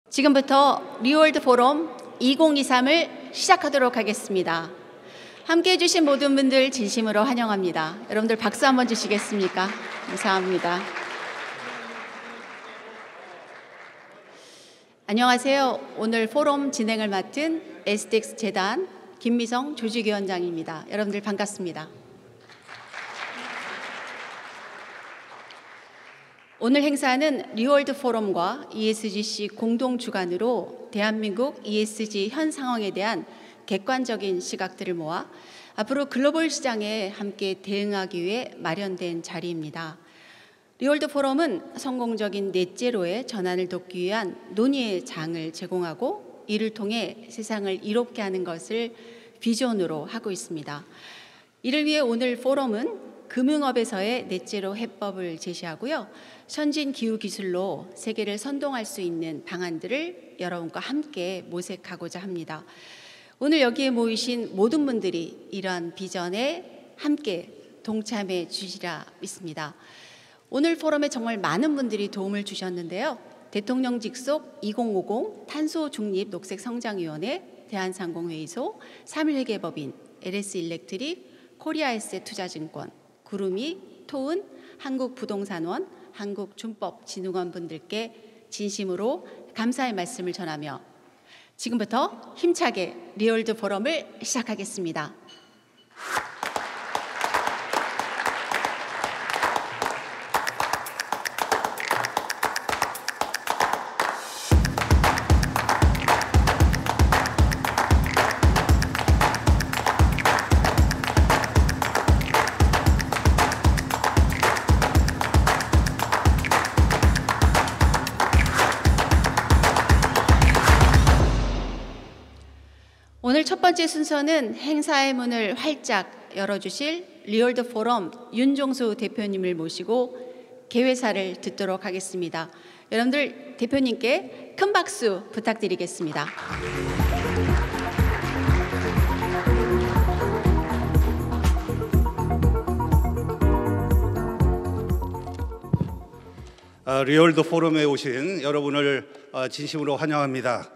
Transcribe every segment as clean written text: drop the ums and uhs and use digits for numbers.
지금부터 리월드 포럼 2023을 시작하도록 하겠습니다. 함께 해주신 모든 분들 진심으로 환영합니다. 여러분들 박수 한번 주시겠습니까? 감사합니다. 안녕하세요. 오늘 포럼 진행을 맡은 SDX 재단 김미성 조직위원장입니다. 여러분들 반갑습니다. 오늘 행사는 리월드 포럼과 ESGC 공동 주관으로 대한민국 ESG 현 상황에 대한 객관적인 시각들을 모아 앞으로 글로벌 시장에 함께 대응하기 위해 마련된 자리입니다. 리월드 포럼은 성공적인 넷제로의 전환을 돕기 위한 논의의 장을 제공하고 이를 통해 세상을 이롭게 하는 것을 비전으로 하고 있습니다. 이를 위해 오늘 포럼은 금융업에서의 넷제로 해법을 제시하고요. 선진 기후 기술로 세계를 선동할 수 있는 방안들을 여러분과 함께 모색하고자 합니다. 오늘 여기에 모이신 모든 분들이 이러한 비전에 함께 동참해 주시리라 믿습니다. 오늘 포럼에 정말 많은 분들이 도움을 주셨는데요. 대통령 직속 2050 탄소 중립 녹색 성장위원회, 대한상공회의소, 3.1회계법인, LS일렉트릭, 코리아에셋 투자증권, 구름이, 토은, 한국부동산원, 한국준법진흥원 분들께 진심으로 감사의 말씀을 전하며 지금부터 힘차게 리월드 포럼을 시작하겠습니다. 오늘 첫 번째 순서는 행사의 문을 활짝 열어주실 리월드 포럼 윤종수 대표님을 모시고 개회사를 듣도록 하겠습니다. 여러분들 대표님께 큰 박수 부탁드리겠습니다. 리월드 포럼에 오신 여러분을 진심으로 환영합니다.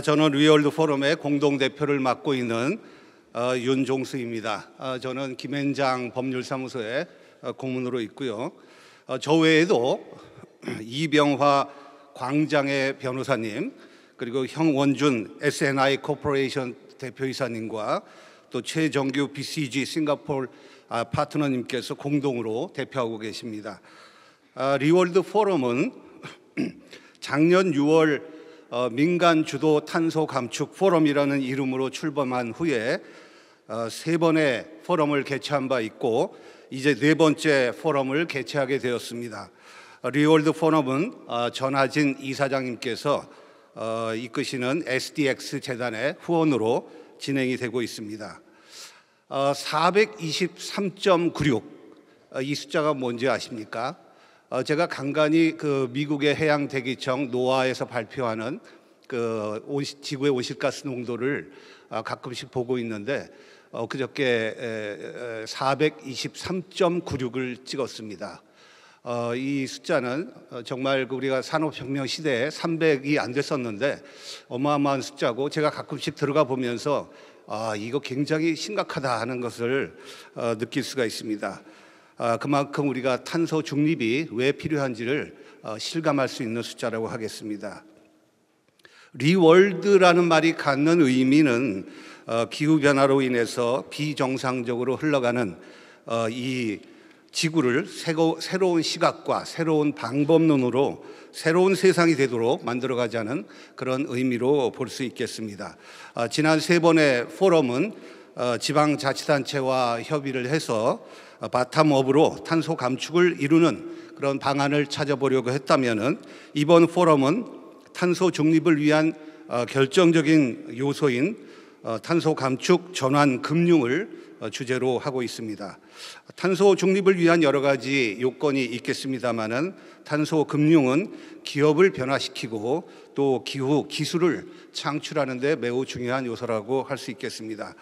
저는 리월드 포럼의 공동대표를 맡고 있는 윤종수입니다. 저는 김앤장 법률사무소에 고문으로 있고요. 저 외에도 이병화 광장의 변호사님, 그리고 형원준 SNI 코퍼레이션 대표이사님과 또 최정규 BCG 싱가포르 파트너님께서 공동으로 대표하고 계십니다. 리월드 포럼은 작년 6월 민간 주도 탄소 감축 포럼이라는 이름으로 출범한 후에 세 번의 포럼을 개최한 바 있고 이제 네 번째 포럼을 개최하게 되었습니다. 리월드 포럼은 전하진 이사장님께서 이끄시는 SDX 재단의 후원으로 진행이 되고 있습니다. 423.96 이 숫자가 뭔지 아십니까? 제가 간간히 그 미국의 해양 대기청 노아에서 발표하는 그 지구의 온실가스 농도를 가끔씩 보고 있는데 그저께 423.96을 찍었습니다. 이 숫자는 정말 우리가 산업혁명 시대에 300이 안 됐었는데 어마어마한 숫자고, 제가 가끔씩 들어가 보면서 이거 굉장히 심각하다 하는 것을 느낄 수가 있습니다. 그만큼 우리가 탄소 중립이 왜 필요한지를 실감할 수 있는 숫자라고 하겠습니다. 리월드라는 말이 갖는 의미는 기후변화로 인해서 비정상적으로 흘러가는 이 지구를 새로운 시각과 새로운 방법론으로 새로운 세상이 되도록 만들어가자는 그런 의미로 볼 수 있겠습니다. 지난 세 번의 포럼은 지방자치단체와 협의를 해서 바텀업으로 탄소 감축을 이루는 그런 방안을 찾아보려고 했다면은 이번 포럼은 탄소 중립을 위한 결정적인 요소인 탄소 감축 전환 금융을 주제로 하고 있습니다. 탄소 중립을 위한 여러 가지 요건이 있겠습니다만은 탄소 금융은 기업을 변화시키고 또 기후 기술을 창출하는 데 매우 중요한 요소라고 할 수 있겠습니다.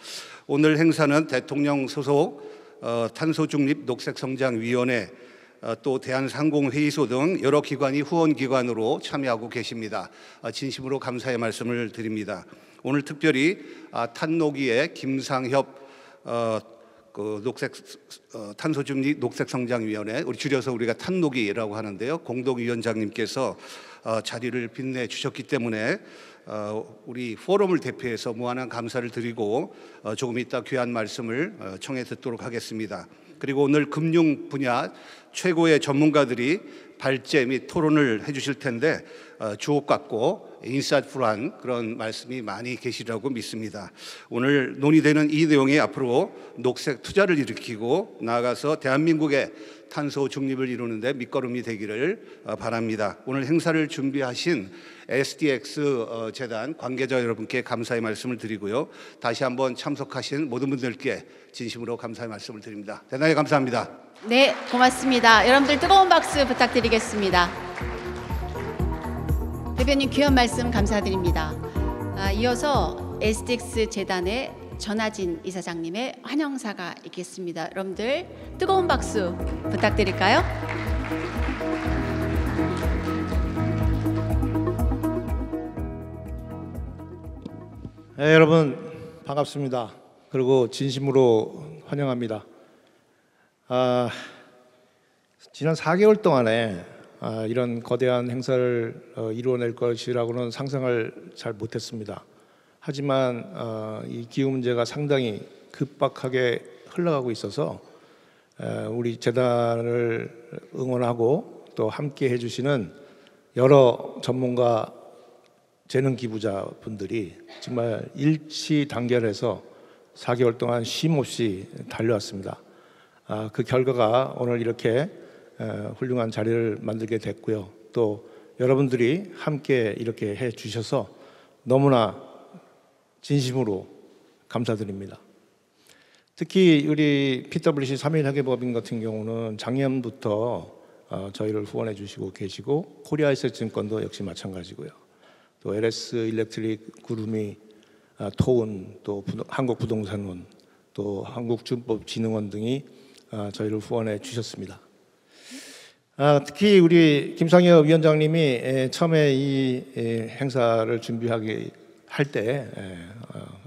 오늘 행사는 대통령 소속 탄소 중립 녹색 성장 위원회 또 대한상공회의소 등 여러 기관이 후원기관으로 참여하고 계십니다. 진심으로 감사의 말씀을 드립니다. 오늘 특별히 탄노기의 김상협 탄소중립 녹색성장위원회, 우리 줄여서 우리가 탄노기라고 하는데요, 공동위원장님께서 자리를 빛내 주셨기 때문에 우리 포럼을 대표해서 무한한 감사를 드리고 조금 이따 귀한 말씀을 청해 듣도록 하겠습니다. 그리고 오늘 금융 분야 최고의 전문가들이 발제 및 토론을 해주실 텐데 주옥 같고 인사이트풀한 그런 말씀이 많이 계시라고 믿습니다. 오늘 논의되는 이 내용이 앞으로 녹색 투자를 일으키고 나아가서 대한민국의 탄소 중립을 이루는데 밑거름이 되기를 바랍니다. 오늘 행사를 준비하신 SDX 재단 관계자 여러분께 감사의 말씀을 드리고요. 다시 한번 참석하신 모든 분들께 진심으로 감사의 말씀을 드립니다. 대단히 감사합니다. 네, 고맙습니다. 여러분들 뜨거운 박수 부탁드리겠습니다. 대표님 귀한 말씀 감사드립니다. 이어서 SDX 재단의 전하진 이사장님의 환영사가 있겠습니다. 여러분들 뜨거운 박수 부탁드릴까요? 네, 여러분 반갑습니다. 그리고 진심으로 환영합니다. 지난 4개월 동안에 이런 거대한 행사를 이루어낼 것이라고는 상상을 잘 못했습니다. 하지만 이 기후 문제가 상당히 급박하게 흘러가고 있어서 우리 재단을 응원하고 또 함께 해주시는 여러 전문가 재능 기부자 분들이 정말 일치단결해서 4개월 동안 쉼 없이 달려왔습니다. 그 결과가 오늘 이렇게 훌륭한 자리를 만들게 됐고요. 또 여러분들이 함께 이렇게 해 주셔서 너무나 진심으로 감사드립니다. 특히 우리 PwC 3일 회계법인 같은 경우는 작년부터 저희를 후원해 주시고 계시고 코리아에셋증권도 역시 마찬가지고요. 또 LS 일렉트릭 그룹이 토운, 또 한국부동산원, 또 한국주법진흥원 등이 저희를 후원해 주셨습니다. 특히 우리 김상혁 위원장님이 처음에 이 행사를 준비하기 할 때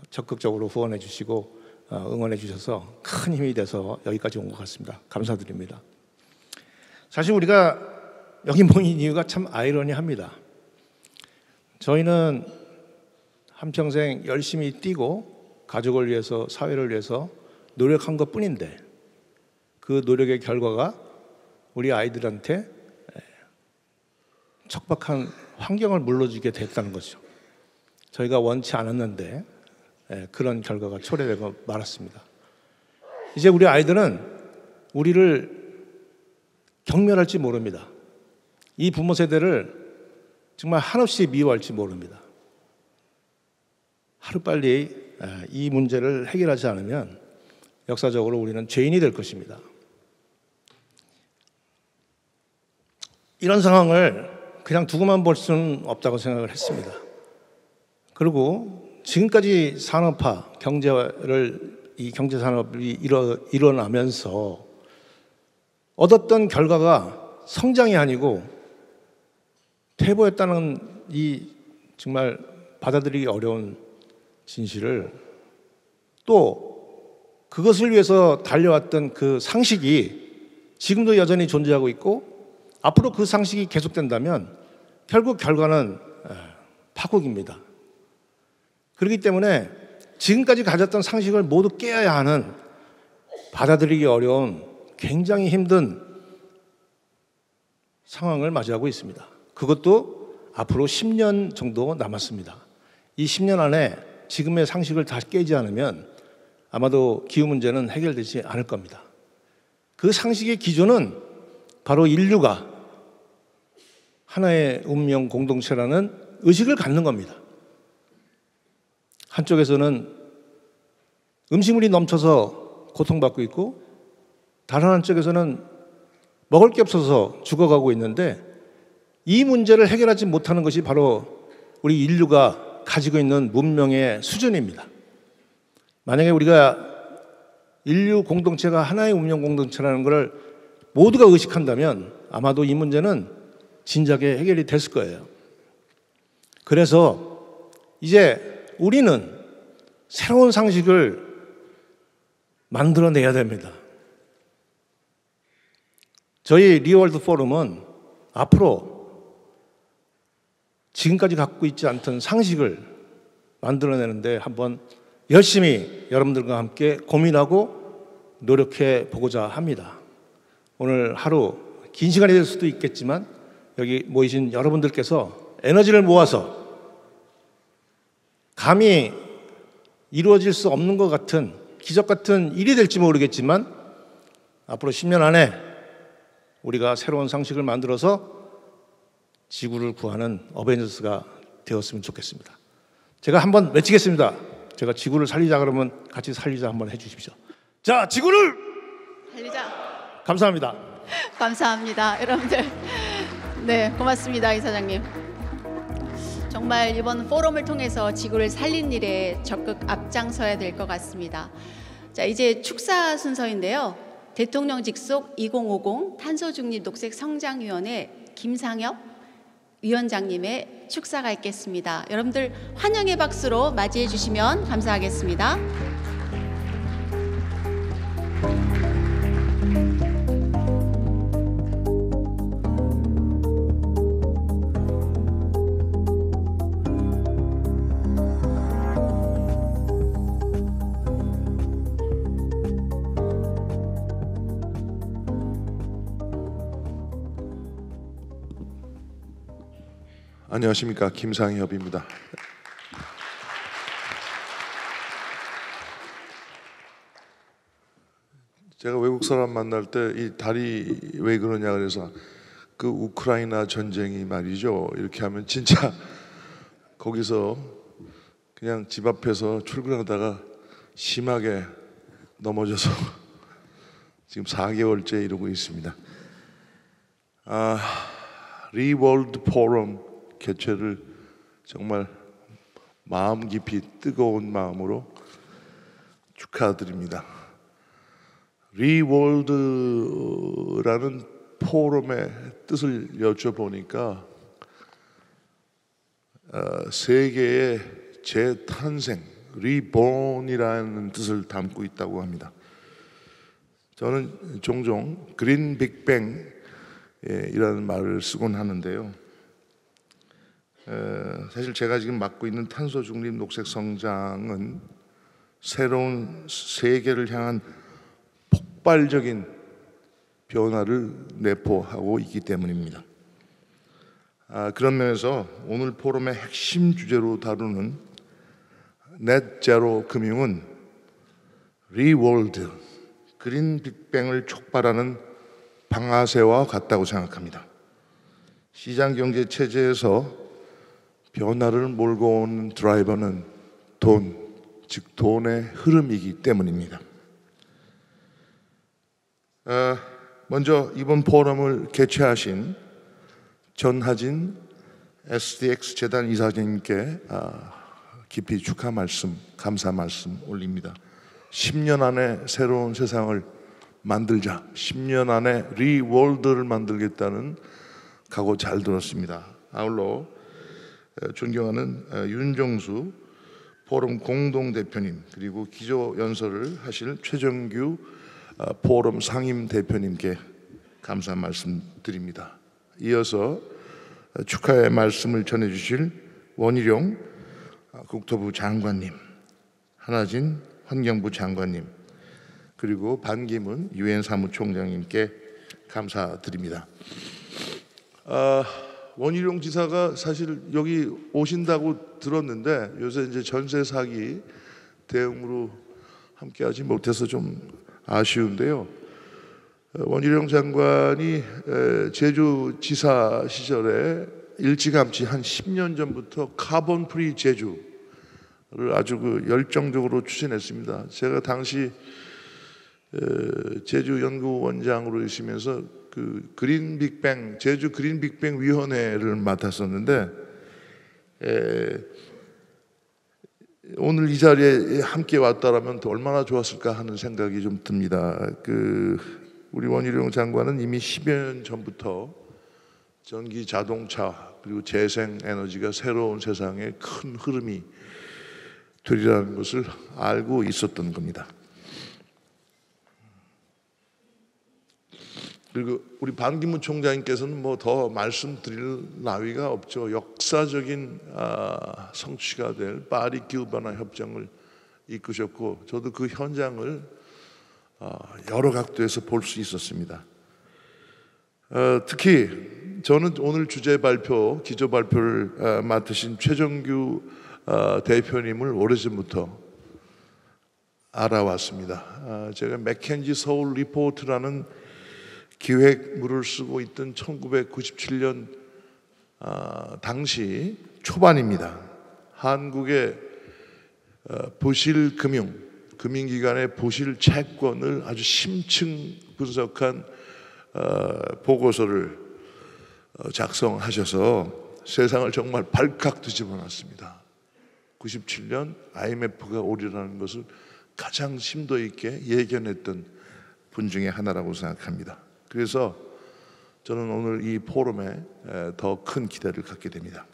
적극적으로 후원해 주시고 응원해 주셔서 큰 힘이 돼서 여기까지 온 것 같습니다. 감사드립니다. 사실 우리가 여기 모인 이유가 참 아이러니합니다. 저희는 한평생 열심히 뛰고 가족을 위해서, 사회를 위해서 노력한 것뿐인데 그 노력의 결과가 우리 아이들한테 척박한 환경을 물려주게 됐다는 거죠. 저희가 원치 않았는데 그런 결과가 초래되고 말았습니다. 이제 우리 아이들은 우리를 경멸할지 모릅니다. 이 부모 세대를 정말 한없이 미워할지 모릅니다. 하루빨리 이 문제를 해결하지 않으면 역사적으로 우리는 죄인이 될 것입니다. 이런 상황을 그냥 두고만 볼 수는 없다고 생각을 했습니다. 그리고 지금까지 산업화, 이 경제산업이 일어나면서 얻었던 결과가 성장이 아니고 퇴보했다는 이 정말 받아들이기 어려운 진실을, 또 그것을 위해서 달려왔던 그 상식이 지금도 여전히 존재하고 있고 앞으로 그 상식이 계속된다면 결국 결과는 파국입니다. 그렇기 때문에 지금까지 가졌던 상식을 모두 깨야 하는, 받아들이기 어려운 굉장히 힘든 상황을 맞이하고 있습니다. 그것도 앞으로 10년 정도 남았습니다. 이 10년 안에 지금의 상식을 다시 깨지 않으면 아마도 기후 문제는 해결되지 않을 겁니다. 그 상식의 기조는 바로 인류가 하나의 운명 공동체라는 의식을 갖는 겁니다. 한쪽에서는 음식물이 넘쳐서 고통받고 있고 다른 한쪽에서는 먹을 게 없어서 죽어가고 있는데 이 문제를 해결하지 못하는 것이 바로 우리 인류가 가지고 있는 문명의 수준입니다. 만약에 우리가 인류 공동체가 하나의 운명 공동체라는 것을 모두가 의식한다면 아마도 이 문제는 진작에 해결이 됐을 거예요. 그래서 이제 우리는 새로운 상식을 만들어내야 됩니다. 저희 리월드 포럼은 앞으로 지금까지 갖고 있지 않던 상식을 만들어내는데 한번 열심히 여러분들과 함께 고민하고 노력해 보고자 합니다. 오늘 하루 긴 시간이 될 수도 있겠지만 여기 모이신 여러분들께서 에너지를 모아서 감히 이루어질 수 없는 것 같은 기적 같은 일이 될지 모르겠지만 앞으로 10년 안에 우리가 새로운 상식을 만들어서 지구를 구하는 어벤져스가 되었으면 좋겠습니다. 제가 한번 외치겠습니다. 제가 지구를 살리자 그러면 같이 살리자 한번 해주십시오. 자, 지구를 살리자. 감사합니다. 감사합니다, 여러분들. 네, 고맙습니다, 이사장님. 정말 이번 포럼을 통해서 지구를 살린 일에 적극 앞장서야 될 것 같습니다. 자, 이제 축사 순서인데요. 대통령 직속 2050 탄소중립 녹색 성장위원회 김상엽 위원장님의 축사가 있겠습니다. 여러분들 환영의 박수로 맞이해 주시면 감사하겠습니다. 안녕하십니까, 김상협입니다. 제가 외국 사람 만날 때 이 다리 왜 그러냐 그래서 그 우크라이나 전쟁이 말이죠, 이렇게 하면 진짜 거기서 그냥 집 앞에서 출근하다가 심하게 넘어져서 지금 4개월째 이러고 있습니다. 리월드 포럼 개최를 정말 마음 깊이 뜨거운 마음으로 축하드립니다. 리월드라는 포럼의 뜻을 여쭤보니까 세계의 재탄생, 리본이라는 뜻을 담고 있다고 합니다. 저는 종종 그린 빅뱅이라는 말을 쓰곤 하는데요. 사실 제가 지금 맡고 있는 탄소 중립 녹색 성장은 새로운 세계를 향한 폭발적인 변화를 내포하고 있기 때문입니다. 그런 면에서 오늘 포럼의 핵심 주제로 다루는 넷제로 금융은 리월드, 그린 빅뱅을 촉발하는 방아쇠와 같다고 생각합니다. 시장 경제 체제에서 변화를 몰고 오는 드라이버는 돈, 즉 돈의 흐름이기 때문입니다. 먼저 이번 포럼을 개최하신 전하진 SDX 재단 이사장님께 깊이 축하 말씀, 감사 말씀 올립니다. 10년 안에 새로운 세상을 만들자, 10년 안에 리월드를 만들겠다는 각오 잘 들었습니다. 아울러 존경하는 윤정수 포럼 공동대표님, 그리고 기조연설을 하실 최정규 포럼 상임대표님께 감사 말씀드립니다. 이어서 축하의 말씀을 전해주실 원희룡 국토부 장관님, 한하진 환경부 장관님, 그리고 반기문 유엔 사무총장님께 감사드립니다. 원희룡 지사가 사실 여기 오신다고 들었는데 요새 이제 전세 사기 대응으로 함께하지 못해서 좀 아쉬운데요. 원희룡 장관이 제주지사 시절에 일찌감치 한 10년 전부터 카본 프리 제주를 아주 열정적으로 추진했습니다. 제가 당시 제주 연구원장으로 있으면서 그 그린 빅뱅, 제주 그린 빅뱅 위원회를 맡았었는데 오늘 이 자리에 함께 왔다라면 또 얼마나 좋았을까 하는 생각이 좀 듭니다. 우리 원희룡 장관은 이미 10여 년 전부터 전기 자동차 그리고 재생에너지가 새로운 세상의 큰 흐름이 되리라는 것을 알고 있었던 겁니다. 그리고 우리 반기문 총장님께서는 뭐 더 말씀드릴 나위가 없죠. 역사적인 성취가 될 파리 기후변화 협정을 이끄셨고, 저도 그 현장을 여러 각도에서 볼 수 있었습니다. 특히 저는 오늘 주제 발표, 기조 발표를 맡으신 최정규 대표님을 오래전부터 알아왔습니다. 제가 맥켄지 서울 리포트라는 기획물을 쓰고 있던 1997년 당시 초반입니다. 한국의 부실 금융기관의 부실 채권을 아주 심층 분석한 보고서를 작성하셔서 세상을 정말 발칵 뒤집어 놨습니다. 97년 IMF가 오리라는 것을 가장 심도 있게 예견했던 분 중에 하나라고 생각합니다. 그래서 저는 오늘 이 포럼에 더 큰 기대를 갖게 됩니다.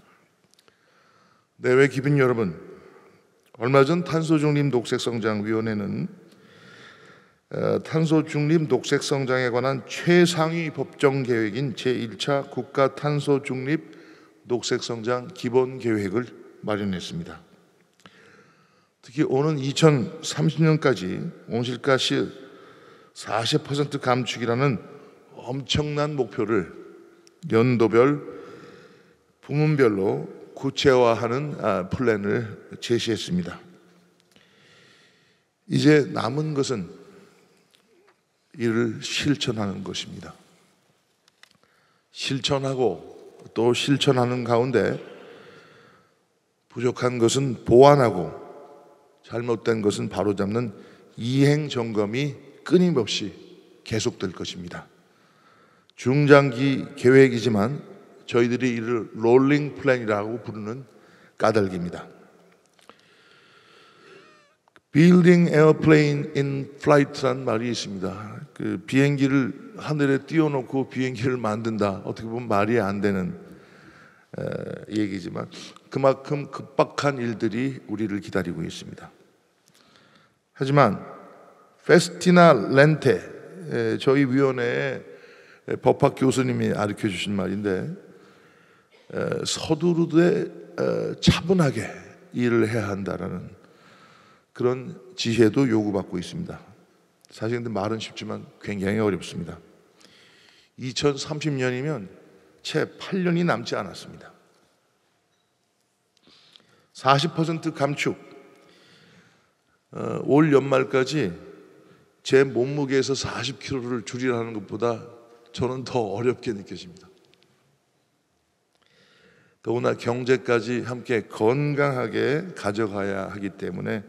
내외 기빈 여러분, 얼마 전 탄소중립 녹색성장위원회는 탄소중립 녹색성장에 관한 최상위 법정 계획인 제1차 국가 탄소중립 녹색성장 기본계획을 마련했습니다. 특히 오는 2030년까지 온실가스 40% 감축이라는 엄청난 목표를 연도별, 부문별로 구체화하는 플랜을 제시했습니다. 이제 남은 것은 이를 실천하는 것입니다. 실천하고 또 실천하는 가운데 부족한 것은 보완하고 잘못된 것은 바로잡는 이행 점검이 끊임없이 계속될 것입니다. 중장기 계획이지만 저희들이 이를 롤링 플랜이라고 부르는 까닭입니다. Building airplane in flight라는 말이 있습니다. 그 비행기를 하늘에 띄워놓고 비행기를 만든다. 어떻게 보면 말이 안 되는 얘기지만 그만큼 급박한 일들이 우리를 기다리고 있습니다. 하지만 페스티나 렌테, 저희 위원회의 법학 교수님이 가르쳐 주신 말인데, 서두르되 차분하게 일을 해야 한다라는 그런 지혜도 요구받고 있습니다. 사실 근데 말은 쉽지만 굉장히 어렵습니다. 2030년이면 채 8년이 남지 않았습니다. 40% 감축, 올 연말까지 제 몸무게에서 40kg를 줄이라는 것보다 저는 더 어렵게 느껴집니다. 더구나 경제까지 함께 건강하게 가져가야 하기 때문에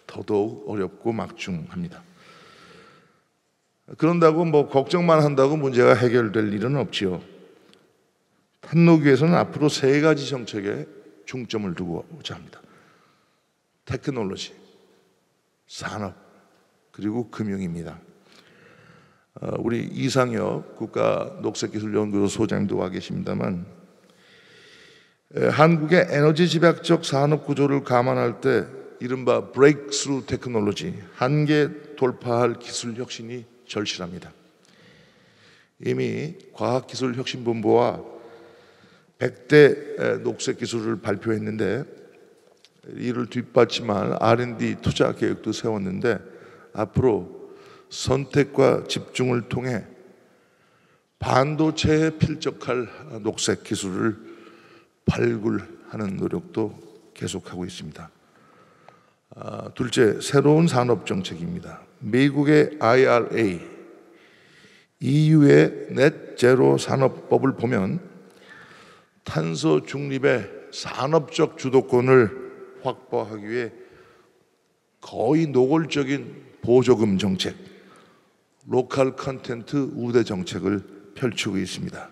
더더욱 어렵고 막중합니다. 그런다고 뭐 걱정만 한다고 문제가 해결될 일은 없지요. 탄노교에서는 앞으로 3가지 정책에 중점을 두고자 합니다. 테크놀로지, 산업, 그리고 금융입니다. 우리 이상혁 국가녹색기술연구소 소장님도 와 계십니다만, 한국의 에너지 집약적 산업 구조를 감안할 때 이른바 브레이크스루 테크놀로지, 한계 돌파할 기술 혁신이 절실합니다. 이미 과학기술혁신본부와 100대 녹색기술을 발표했는데, 이를 뒷받침할 R&D 투자 계획도 세웠는데, 앞으로 선택과 집중을 통해 반도체에 필적할 녹색 기술을 발굴하는 노력도 계속하고 있습니다. 둘째, 새로운 산업 정책입니다. 미국의 IRA, EU의 넷제로 산업법을 보면 탄소 중립의 산업적 주도권을 확보하기 위해 거의 노골적인 보조금 정책, 로컬 컨텐트 우대 정책을 펼치고 있습니다.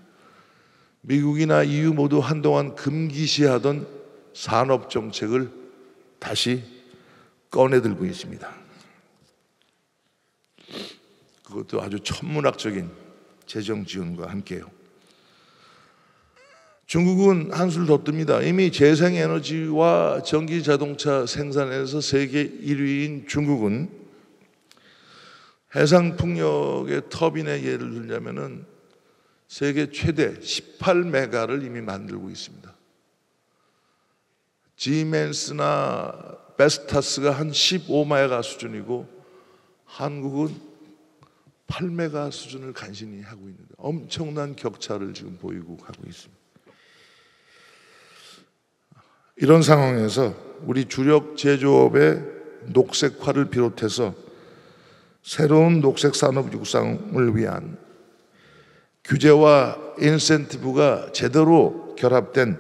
미국이나 EU 모두 한동안 금기시하던 산업 정책을 다시 꺼내들고 있습니다. 그것도 아주 천문학적인 재정 지원과 함께요. 중국은 한술 더 뜹니다. 이미 재생에너지와 전기 자동차 생산에서 세계 1위인 중국은 해상풍력의 터빈의 예를 들자면은 세계 최대 18메가를 이미 만들고 있습니다. 지멘스나 베스타스가 한 15메가 수준이고 한국은 8메가 수준을 간신히 하고 있는데 엄청난 격차를 지금 보이고 가고 있습니다. 이런 상황에서 우리 주력 제조업의 녹색화를 비롯해서 새로운 녹색 산업 육성을 위한 규제와 인센티브가 제대로 결합된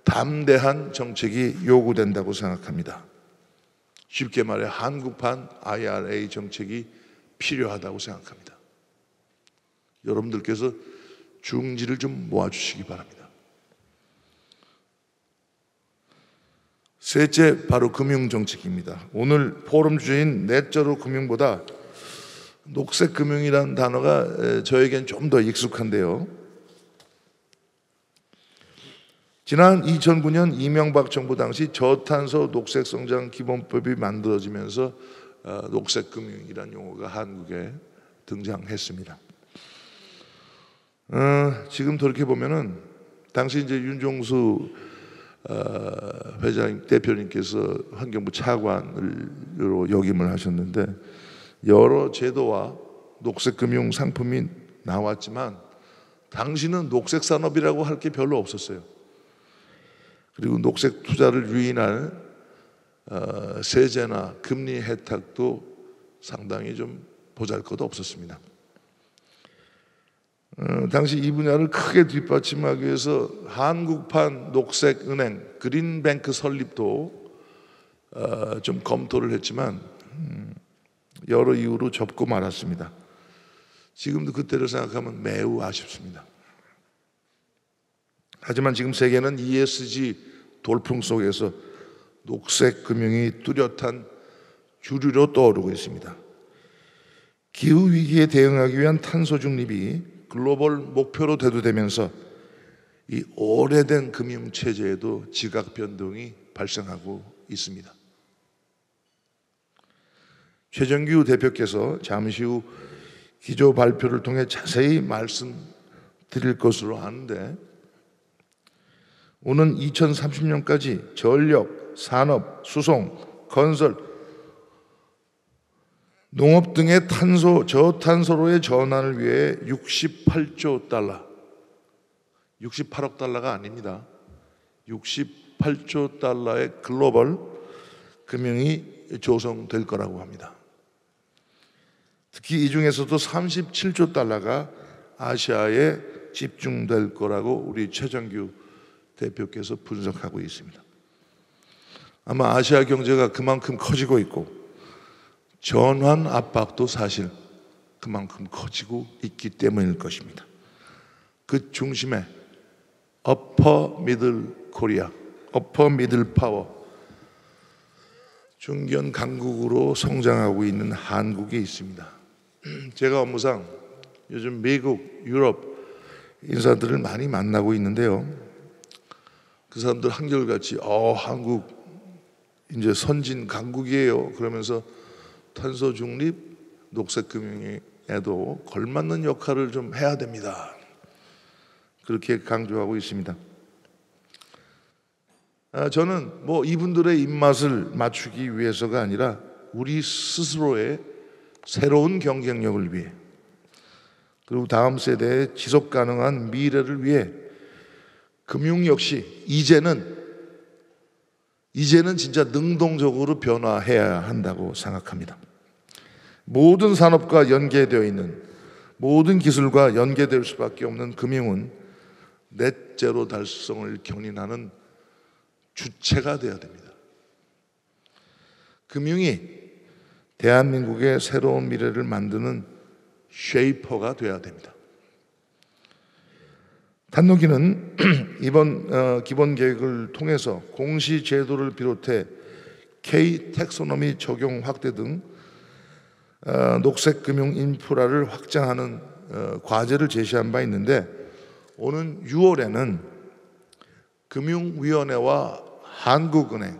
담대한 정책이 요구된다고 생각합니다. 쉽게 말해 한국판 IRA 정책이 필요하다고 생각합니다. 여러분들께서 중지를 좀 모아주시기 바랍니다. 셋째, 바로 금융정책입니다. 오늘 포럼 주제인 넷째로 금융보다 녹색금융이라는 단어가 저에겐 좀 더 익숙한데요. 지난 2009년 이명박 정부 당시 저탄소 녹색성장 기본법이 만들어지면서 녹색금융이라는 용어가 한국에 등장했습니다. 지금 돌이켜 보면은 당시 이제 윤종수 회장 대표님께서 환경부 차관으로 역임을 하셨는데 여러 제도와 녹색금융 상품이 나왔지만 당시는 녹색산업이라고 할 게 별로 없었어요. 그리고 녹색 투자를 유인할 세제나 금리 혜택도 상당히 좀 보잘것 없었습니다. 당시 이 분야를 크게 뒷받침하기 위해서 한국판 녹색은행 그린뱅크 설립도 좀 검토를 했지만 여러 이유로 접고 말았습니다. 지금도 그때를 생각하면 매우 아쉽습니다. 하지만 지금 세계는 ESG 돌풍 속에서 녹색 금융이 뚜렷한 주류로 떠오르고 있습니다. 기후 위기에 대응하기 위한 탄소 중립이 글로벌 목표로 대두되면서 이 오래된 금융 체제에도 지각 변동이 발생하고 있습니다. 최정규 대표께서 잠시 후 기조 발표를 통해 자세히 말씀드릴 것으로 아는데 오는 2030년까지 전력, 산업, 수송, 건설, 농업 등의 저탄소로의 전환을 위해 68조 달러, 68억 달러가 아닙니다. 68조 달러의 글로벌 금융이 조성될 거라고 합니다. 특히 이 중에서도 37조 달러가 아시아에 집중될 거라고 우리 최정규 대표께서 분석하고 있습니다. 아마 아시아 경제가 그만큼 커지고 있고 전환 압박도 사실 그만큼 커지고 있기 때문일 것입니다. 그 중심에 어퍼 미들 코리아, 어퍼 미들 파워, 중견 강국으로 성장하고 있는 한국이 있습니다. 제가 업무상 요즘 미국, 유럽 인사들을 많이 만나고 있는데요. 그 사람들 한결같이 한국 이제 선진 강국이에요. 그러면서 탄소 중립, 녹색 금융에도 걸맞는 역할을 좀 해야 됩니다. 그렇게 강조하고 있습니다. 저는 이분들의 입맛을 맞추기 위해서가 아니라 우리 스스로의 새로운 경쟁력을 위해 그리고 다음 세대의 지속 가능한 미래를 위해 금융 역시 이제는 진짜 능동적으로 변화해야 한다고 생각합니다. 모든 산업과 연계되어 있는 모든 기술과 연계될 수밖에 없는 금융은 넷제로 달성을 견인하는 주체가 되어야 됩니다. 금융이 대한민국의 새로운 미래를 만드는 쉐이퍼가 되어야 됩니다. 단노기는 이번 기본 계획을 통해서 공시 제도를 비롯해 K 텍소노미 적용 확대 등 녹색 금융 인프라를 확장하는 과제를 제시한 바 있는데, 오는 6월에는 금융위원회와 한국은행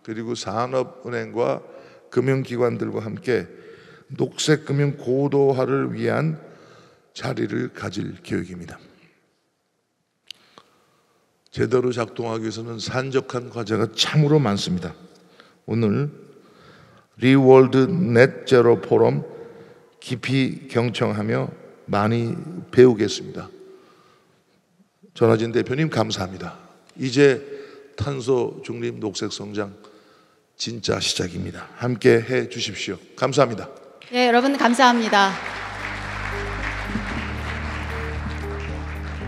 그리고 산업은행과 금융기관들과 함께 녹색 금융 고도화를 위한 자리를 가질 계획입니다. 제대로 작동하기 위해서는 산적한 과제가 참으로 많습니다. 오늘 리월드 넷제로 포럼 깊이 경청하며 많이 배우겠습니다. 전하진 대표님 감사합니다. 이제 탄소 중립 녹색 성장 진짜 시작입니다. 함께 해 주십시오. 감사합니다. 네, 여러분 감사합니다.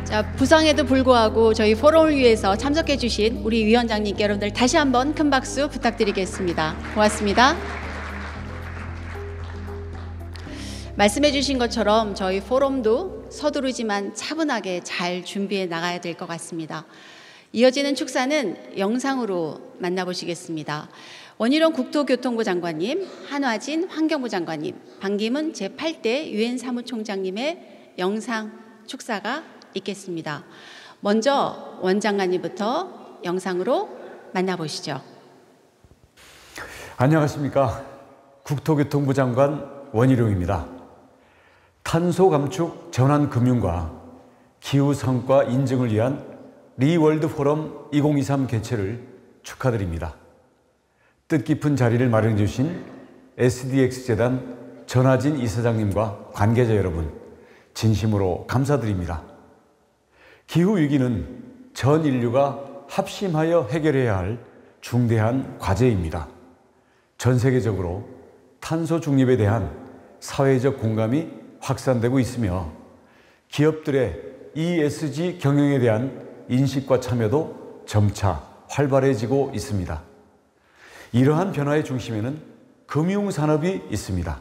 자, 부상에도 불구하고 저희 포럼을 위해서 참석해 주신 우리 위원장님께 여러분들 다시 한번 큰 박수 부탁드리겠습니다. 고맙습니다. 말씀해 주신 것처럼 저희 포럼도 서두르지만 차분하게 잘 준비해 나가야 될 것 같습니다. 이어지는 축사는 영상으로 만나보시겠습니다. 원희룡 국토교통부 장관님, 한화진 환경부 장관님, 반기문 제8대 유엔 사무총장님의 영상 축사가 있겠습니다. 먼저 원 장관님부터 영상으로 만나보시죠. 안녕하십니까. 국토교통부 장관 원희룡입니다. 탄소 감축 전환 금융과 기후 성과 인증을 위한 리월드 포럼 2023 개최를 축하드립니다. 뜻깊은 자리를 마련해 주신 SDX 재단 전하진 이사장님과 관계자 여러분, 진심으로 감사드립니다. 기후위기는 전 인류가 합심하여 해결해야 할 중대한 과제입니다. 전 세계적으로 탄소 중립에 대한 사회적 공감이 확산되고 있으며 기업들의 ESG 경영에 대한 인식과 참여도 점차 활발해지고 있습니다. 이러한 변화의 중심에는 금융산업이 있습니다.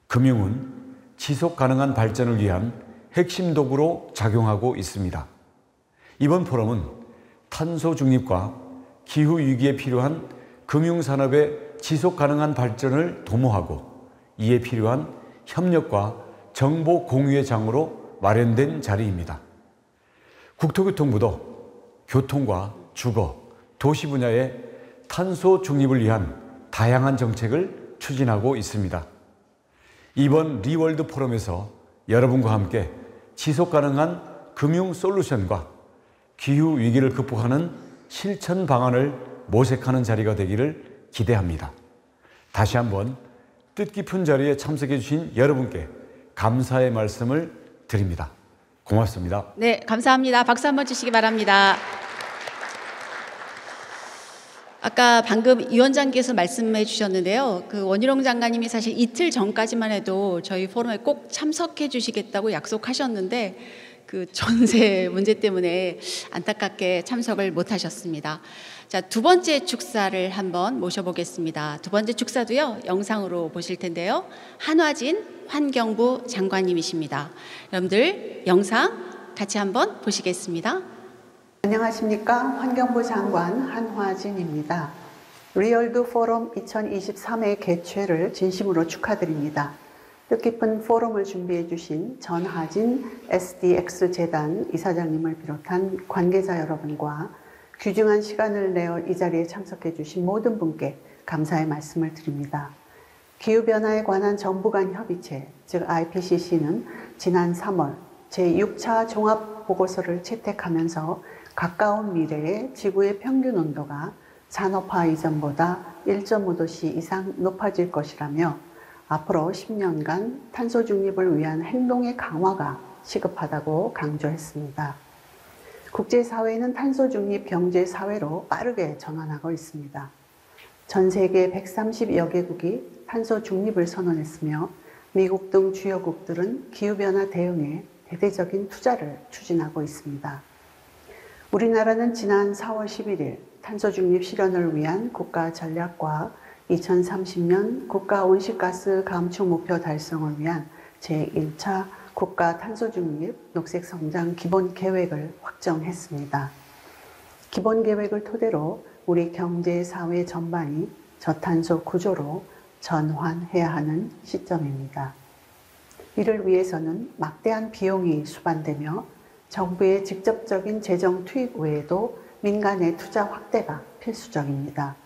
금융은 지속 가능한 발전을 위한 핵심 도구로 작용하고 있습니다. 이번 포럼은 탄소 중립과 기후 위기에 필요한 금융산업의 지속 가능한 발전을 도모하고 이에 필요한 협력과 정보 공유의 장으로 마련된 자리입니다. 국토교통부도 교통과 주거, 도시 분야의 탄소 중립을 위한 다양한 정책을 추진하고 있습니다. 이번 리월드 포럼에서 여러분과 함께 지속 가능한 금융 솔루션과 기후 위기를 극복하는 실천 방안을 모색하는 자리가 되기를 기대합니다. 다시 한번 뜻깊은 자리에 참석해 주신 여러분께 감사의 말씀을 드립니다. 고맙습니다. 네, 감사합니다. 박수 한번 주시기 바랍니다. 아까 방금 위원장께서 말씀해 주셨는데요. 그 원희룡 장관님이 사실 이틀 전까지만 해도 저희 포럼에 꼭 참석해 주시겠다고 약속하셨는데 그 전세 문제 때문에 안타깝게 참석을 못 하셨습니다. 자, 두 번째 축사를 한번 모셔보겠습니다. 두 번째 축사도요, 영상으로 보실 텐데요. 한화진 환경부 장관님이십니다. 여러분들 영상 같이 한번 보시겠습니다. 안녕하십니까. 환경부 장관 한화진입니다. 리월드 포럼 2023회 개최를 진심으로 축하드립니다. 뜻깊은 포럼을 준비해 주신 전하진 SDX 재단 이사장님을 비롯한 관계자 여러분과 귀중한 시간을 내어 이 자리에 참석해 주신 모든 분께 감사의 말씀을 드립니다. 기후변화에 관한 정부 간 협의체, 즉 IPCC는 지난 3월 제6차 종합보고서를 채택하면서 가까운 미래에 지구의 평균 온도가 산업화 이전보다 1.5도씨 이상 높아질 것이라며 앞으로 10년간 탄소 중립을 위한 행동의 강화가 시급하다고 강조했습니다. 국제사회는 탄소 중립 경제사회로 빠르게 전환하고 있습니다. 전 세계 130여 개국이 탄소 중립을 선언했으며 미국 등 주요국들은 기후변화 대응에 대대적인 투자를 추진하고 있습니다. 우리나라는 지난 4월 11일 탄소 중립 실현을 위한 국가 전략과 2030년 국가 온실가스 감축 목표 달성을 위한 제1차 국가 탄소 중립 녹색 성장 기본 계획을 확정했습니다. 기본 계획을 토대로 우리 경제 사회 전반이 저탄소 구조로 전환해야 하는 시점입니다. 이를 위해서는 막대한 비용이 수반되며 정부의 직접적인 재정 투입 외에도 민간의 투자 확대가 필수적입니다.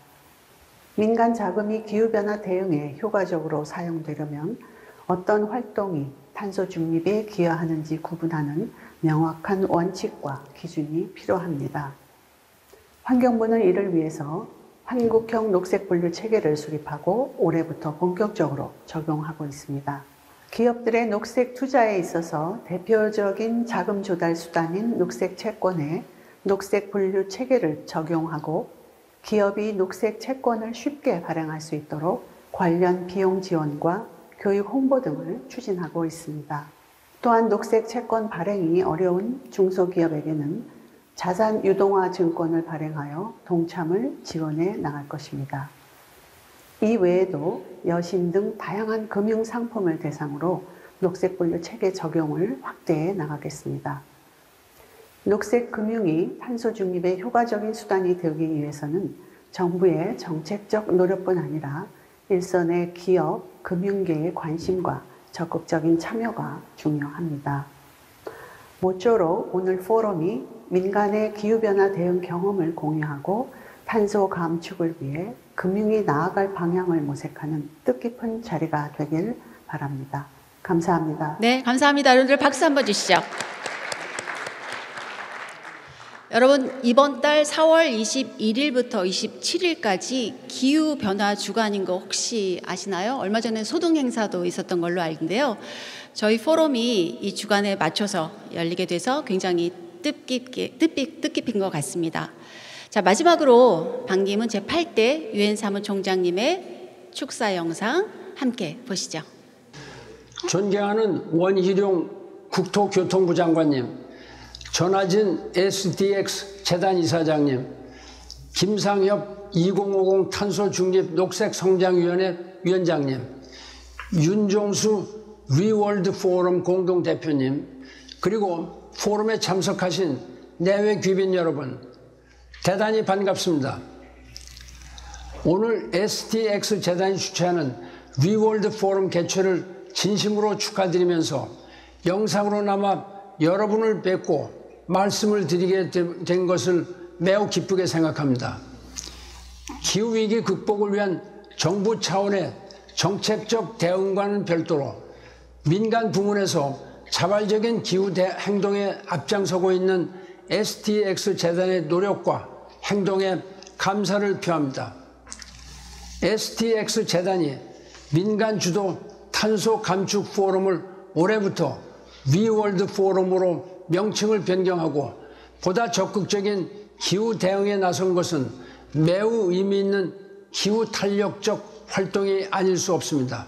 민간 자금이 기후변화 대응에 효과적으로 사용되려면 어떤 활동이 탄소 중립에 기여하는지 구분하는 명확한 원칙과 기준이 필요합니다. 환경부는 이를 위해서 한국형 녹색 분류 체계를 수립하고 올해부터 본격적으로 적용하고 있습니다. 기업들의 녹색 투자에 있어서 대표적인 자금 조달 수단인 녹색 채권에 녹색 분류 체계를 적용하고 기업이 녹색 채권을 쉽게 발행할 수 있도록 관련 비용 지원과 교육 홍보 등을 추진하고 있습니다. 또한 녹색 채권 발행이 어려운 중소기업에게는 자산 유동화 증권을 발행하여 동참을 지원해 나갈 것입니다. 이 외에도 여신 등 다양한 금융 상품을 대상으로 녹색 분류 체계 적용을 확대해 나가겠습니다. 녹색 금융이 탄소 중립의 효과적인 수단이 되기 위해서는 정부의 정책적 노력뿐 아니라 일선의 기업, 금융계의 관심과 적극적인 참여가 중요합니다. 모쪼록 오늘 포럼이 민간의 기후변화 대응 경험을 공유하고 탄소 감축을 위해 금융이 나아갈 방향을 모색하는 뜻깊은 자리가 되길 바랍니다. 감사합니다. 네, 감사합니다. 여러분들 박수 한번 주시죠. 여러분, 이번 달 4월 21일부터 27일까지 기후변화 주간인 거 혹시 아시나요? 얼마 전에 소등 행사도 있었던 걸로 알는데요. 저희 포럼이 이 주간에 맞춰서 열리게 돼서 굉장히 뜻깊은 것 같습니다. 자, 마지막으로 방님은 제8대 유엔 사무총장님의 축사 영상 함께 보시죠. 존경하는 원희룡 국토교통부 장관님, 전하진 SDX 재단 이사장님, 김상협 2050 탄소중립 녹색성장위원회 위원장님, 윤종수 리월드 포럼 공동대표님, 그리고 포럼에 참석하신 내외 귀빈 여러분, 대단히 반갑습니다. 오늘 SDX 재단이 주최하는 리월드 포럼 개최를 진심으로 축하드리면서 영상으로나마 여러분을 뵙고 말씀을 드리게 된 것을 매우 기쁘게 생각합니다. 기후위기 극복을 위한 정부 차원의 정책적 대응과는 별도로 민간 부문에서 자발적인 기후 행동에 앞장서고 있는 SDX 재단의 노력과 행동에 감사를 표합니다. SDX 재단이 민간 주도 탄소 감축 포럼을 올해부터 리월드 포럼으로 명칭을 변경하고 보다 적극적인 기후 대응에 나선 것은 매우 의미 있는 기후 탄력적 활동이 아닐 수 없습니다.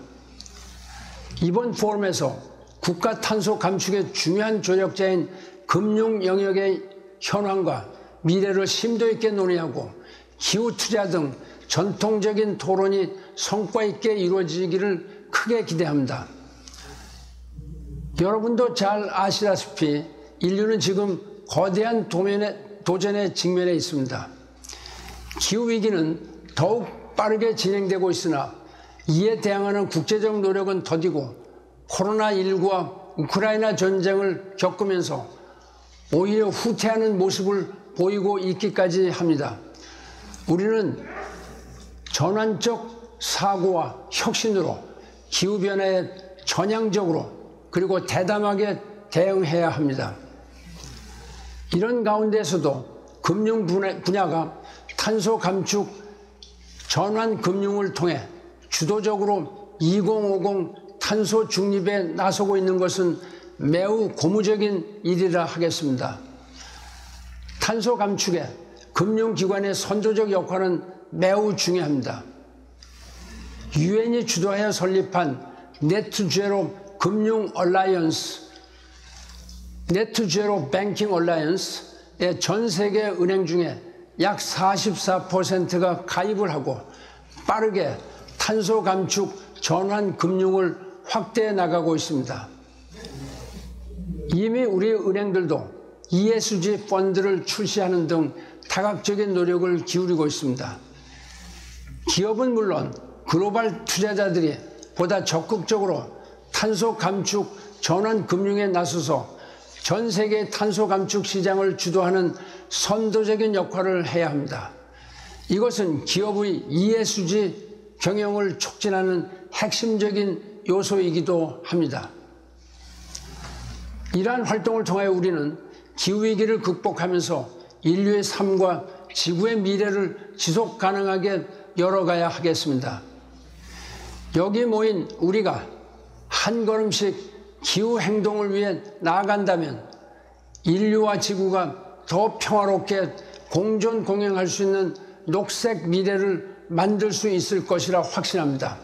이번 포럼에서 국가 탄소 감축의 중요한 조력자인 금융 영역의 현황과 미래를 심도 있게 논의하고 기후 투자 등 전통적인 토론이 성과 있게 이루어지기를 크게 기대합니다. 여러분도 잘 아시다시피 인류는 지금 거대한 도전에 직면해 있습니다. 기후위기는 더욱 빠르게 진행되고 있으나 이에 대항하는 국제적 노력은 더디고 코로나19와 우크라이나 전쟁을 겪으면서 오히려 후퇴하는 모습을 보이고 있기까지 합니다. 우리는 전환적 사고와 혁신으로 기후변화에 전향적으로 그리고 대담하게 대응해야 합니다. 이런 가운데서도 금융 분야가 탄소 감축 전환 금융을 통해 주도적으로 2050 탄소 중립에 나서고 있는 것은 매우 고무적인 일이라 하겠습니다. 탄소 감축에 금융기관의 선도적 역할은 매우 중요합니다. 유엔이 주도하여 설립한 네트제로 금융 얼라이언스, 네트제로 뱅킹 얼라이언스의 전 세계 은행 중에 약 44%가 가입을 하고 빠르게 탄소 감축 전환 금융을 확대해 나가고 있습니다. 이미 우리 은행들도 ESG 펀드를 출시하는 등 다각적인 노력을 기울이고 있습니다. 기업은 물론 글로벌 투자자들이 보다 적극적으로 탄소 감축 전환 금융에 나서서 전 세계 탄소 감축 시장을 주도하는 선도적인 역할을 해야 합니다. 이것은 기업의 ESG 경영을 촉진하는 핵심적인 요소이기도 합니다. 이러한 활동을 통하여 우리는 기후위기를 극복하면서 인류의 삶과 지구의 미래를 지속 가능하게 열어가야 하겠습니다. 여기 모인 우리가 한 걸음씩 기후행동을 위해 나아간다면 인류와 지구가 더 평화롭게 공존 공영할 수 있는 녹색 미래를 만들 수 있을 것이라 확신합니다.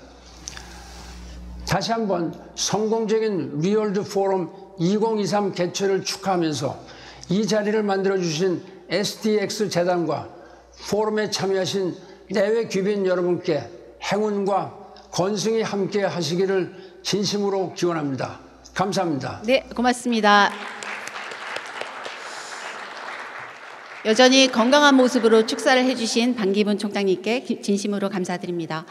다시 한번 성공적인 리월드 포럼 2023 개최를 축하하면서 이 자리를 만들어주신 SDX 재단과 포럼에 참여하신 내외 귀빈 여러분께 행운과 건승이 함께 하시기를 진심으로 기원합니다. 감사합니다. 네, 고맙습니다. 여전히 건강한 모습으로 축사를 해주신 반기문 총장님께 진심으로 감사드립니다.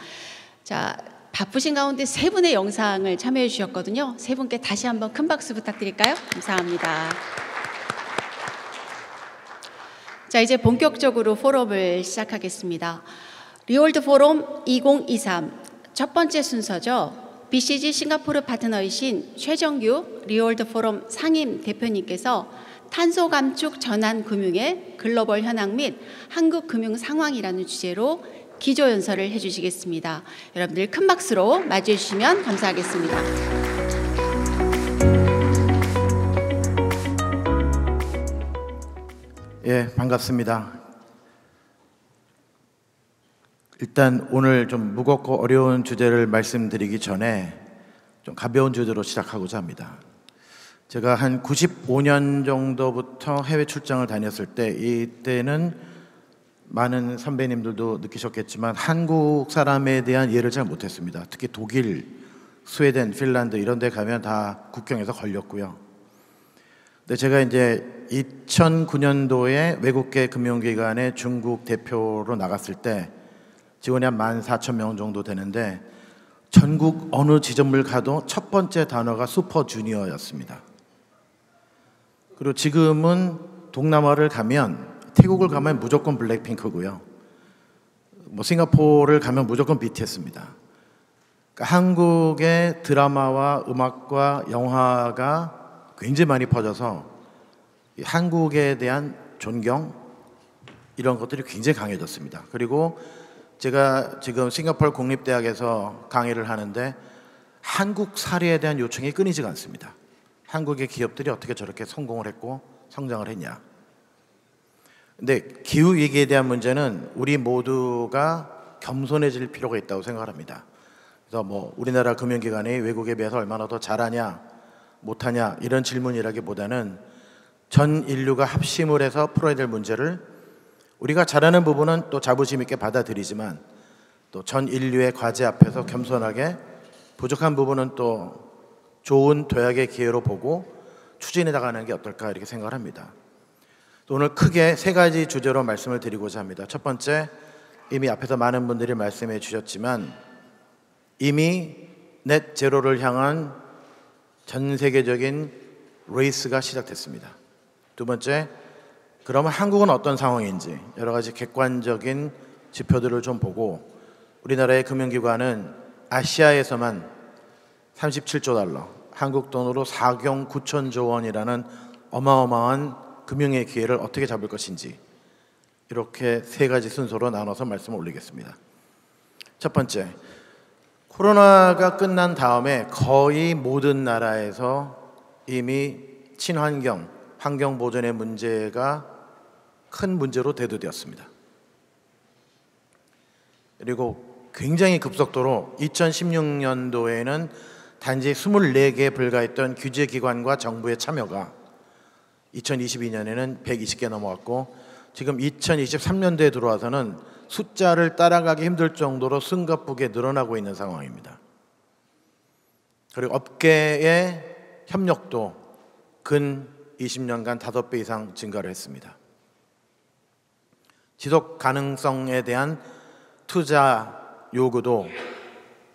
자, 바쁘신 가운데 세 분의 영상을 참여해 주셨거든요. 세 분께 다시 한번 큰 박수 부탁드릴까요? 감사합니다. 자, 이제 본격적으로 포럼을 시작하겠습니다. 리월드 포럼 2023 첫 번째 순서죠. BCG 싱가포르 파트너이신 최정규 리월드 포럼 상임 대표님께서 탄소 감축 전환 금융의 글로벌 현황 및 한국 금융 상황이라는 주제로 기조 연설을 해주시겠습니다. 여러분들 큰 박수로 맞이해 주시면 감사하겠습니다. 예, 반갑습니다. 일단 오늘 좀 무겁고 어려운 주제를 말씀드리기 전에 좀 가벼운 주제로 시작하고자 합니다. 제가 한 95년 정도부터 해외 출장을 다녔을 때, 이때는 많은 선배님들도 느끼셨겠지만 한국 사람에 대한 이해를 잘 못했습니다. 특히 독일, 스웨덴, 핀란드 이런 데 가면 다 국경에서 걸렸고요. 근데 제가 이제 2009년도에 외국계 금융기관의 중국 대표로 나갔을 때 직원이 한 14,000명 정도 되는데 전국 어느 지점을 가도 첫 번째 단어가 슈퍼주니어였습니다. 그리고 지금은 동남아를 가면, 태국을 가면 무조건 블랙핑크고요. 뭐 싱가포르를 가면 무조건 BTS입니다. 그러니까 한국의 드라마와 음악과 영화가 굉장히 많이 퍼져서 한국에 대한 존경, 이런 것들이 굉장히 강해졌습니다. 그리고 제가 지금 싱가포르 국립대학에서 강의를 하는데 한국 사례에 대한 요청이 끊이지가 않습니다. 한국의 기업들이 어떻게 저렇게 성공을 했고 성장을 했냐. 근데 기후위기에 대한 문제는 우리 모두가 겸손해질 필요가 있다고 생각합니다. 그래서 뭐 우리나라 금융기관이 외국에 비해서 얼마나 더 잘하냐 못하냐 이런 질문이라기보다는 전 인류가 합심을 해서 풀어야 될 문제를 우리가 잘하는 부분은 또 자부심 있게 받아들이지만 또 전 인류의 과제 앞에서 겸손하게 부족한 부분은 또 좋은 도약의 기회로 보고 추진해 나가는 게 어떨까 이렇게 생각을 합니다. 오늘 크게 세 가지 주제로 말씀을 드리고자 합니다. 첫 번째, 이미 앞에서 많은 분들이 말씀해 주셨지만 이미 넷 제로를 향한 전 세계적인 레이스가 시작됐습니다. 두 번째, 그러면 한국은 어떤 상황인지 여러 가지 객관적인 지표들을 좀 보고 우리나라의 금융기관은 아시아에서만 37조 달러, 한국 돈으로 4경 9천조 원이라는 어마어마한 금융의 기회를 어떻게 잡을 것인지 이렇게 세 가지 순서로 나눠서 말씀을 올리겠습니다. 첫 번째, 코로나가 끝난 다음에 거의 모든 나라에서 이미 친환경, 환경 보존의 문제가 큰 문제로 대두되었습니다. 그리고 굉장히 급속도로 2016년도에는 단지 24개에 불과했던 규제기관과 정부의 참여가 2022년에는 120개 넘어왔고 지금 2023년도에 들어와서는 숫자를 따라가기 힘들 정도로 숨가쁘게 늘어나고 있는 상황입니다. 그리고 업계의 협력도 근 20년간 5배 이상 증가를 했습니다. 지속 가능성에 대한 투자 요구도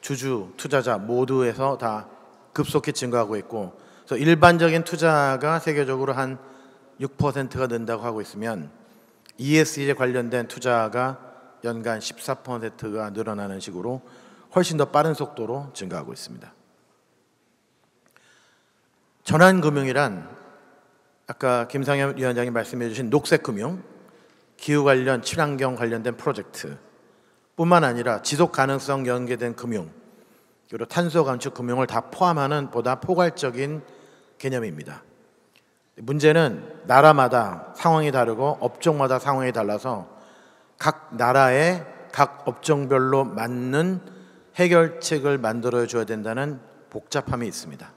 주주, 투자자 모두에서 다 급속히 증가하고 있고, 그래서 일반적인 투자가 세계적으로 한 6%가 는다고 하고 있으면 ESG에 관련된 투자가 연간 14%가 늘어나는 식으로 훨씬 더 빠른 속도로 증가하고 있습니다. 전환금융이란 아까 김상현 위원장이 말씀해 주신 녹색금융, 기후 관련, 친환경 관련된 프로젝트 뿐만 아니라 지속 가능성 연계된 금융, 그리고 탄소 감축 금융을 다 포함하는 보다 포괄적인 개념입니다. 문제는 나라마다 상황이 다르고 업종마다 상황이 달라서 각 나라의 각 업종별로 맞는 해결책을 만들어 줘야 된다는 복잡함이 있습니다.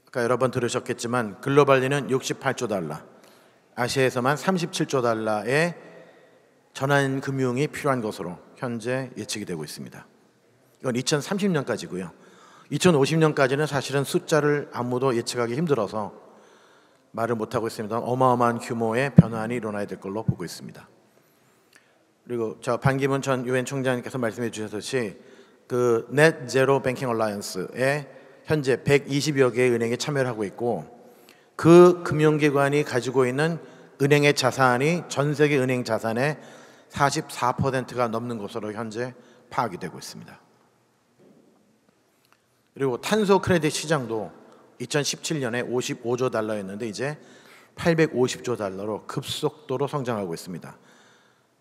아까 여러 번 들으셨겠지만 글로벌리는 68조 달러, 아시아에서만 37조 달러의 전환 금융이 필요한 것으로 현재 예측이 되고 있습니다. 이건 2030년까지고요. 2050년까지는 사실은 숫자를 아무도 예측하기 힘들어서 말을 못하고 있습니다. 어마어마한 규모의 변환이 일어나야 될 걸로 보고 있습니다. 그리고 반기문 전 유엔 총장님께서 말씀해 주셨듯이 그 Net Zero Banking Alliance에 현재 120여 개의 은행이 참여를 하고 있고, 그 금융기관이 가지고 있는 은행의 자산이 전 세계 은행 자산의 44%가 넘는 것으로 현재 파악이 되고 있습니다. 그리고 탄소 크레딧 시장도 2017년에 55조 달러였는데 이제 850조 달러로 급속도로 성장하고 있습니다.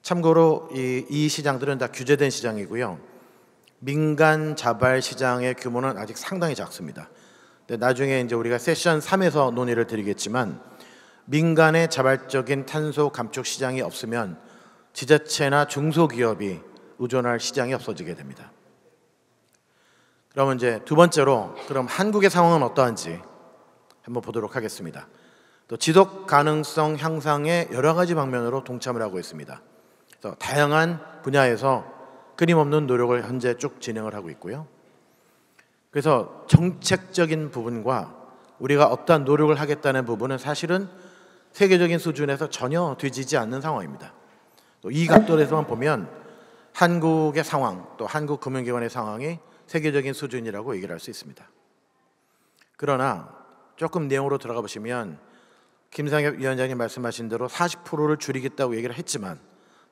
참고로 이 시장들은 다 규제된 시장이고요. 민간 자발 시장의 규모는 아직 상당히 작습니다. 근데 나중에 이제 우리가 세션 3에서 논의를 드리겠지만, 민간의 자발적인 탄소 감축 시장이 없으면 지자체나 중소기업이 의존할 시장이 없어지게 됩니다. 그러면 이제 두 번째로, 그럼 한국의 상황은 어떠한지 한번 보도록 하겠습니다. 또 지속 가능성 향상의 여러 가지 방면으로 동참을 하고 있습니다. 그래서 다양한 분야에서 끊임없는 노력을 현재 쭉 진행을 하고 있고요. 그래서 정책적인 부분과 우리가 어떠한 노력을 하겠다는 부분은 사실은 세계적인 수준에서 전혀 뒤지지 않는 상황입니다. 또 이 각도에서만 보면 한국의 상황, 또 한국 금융기관의 상황이 세계적인 수준이라고 얘기를 할 수 있습니다. 그러나 조금 내용으로 들어가 보시면 김상엽 위원장님 말씀하신 대로 40%를 줄이겠다고 얘기를 했지만,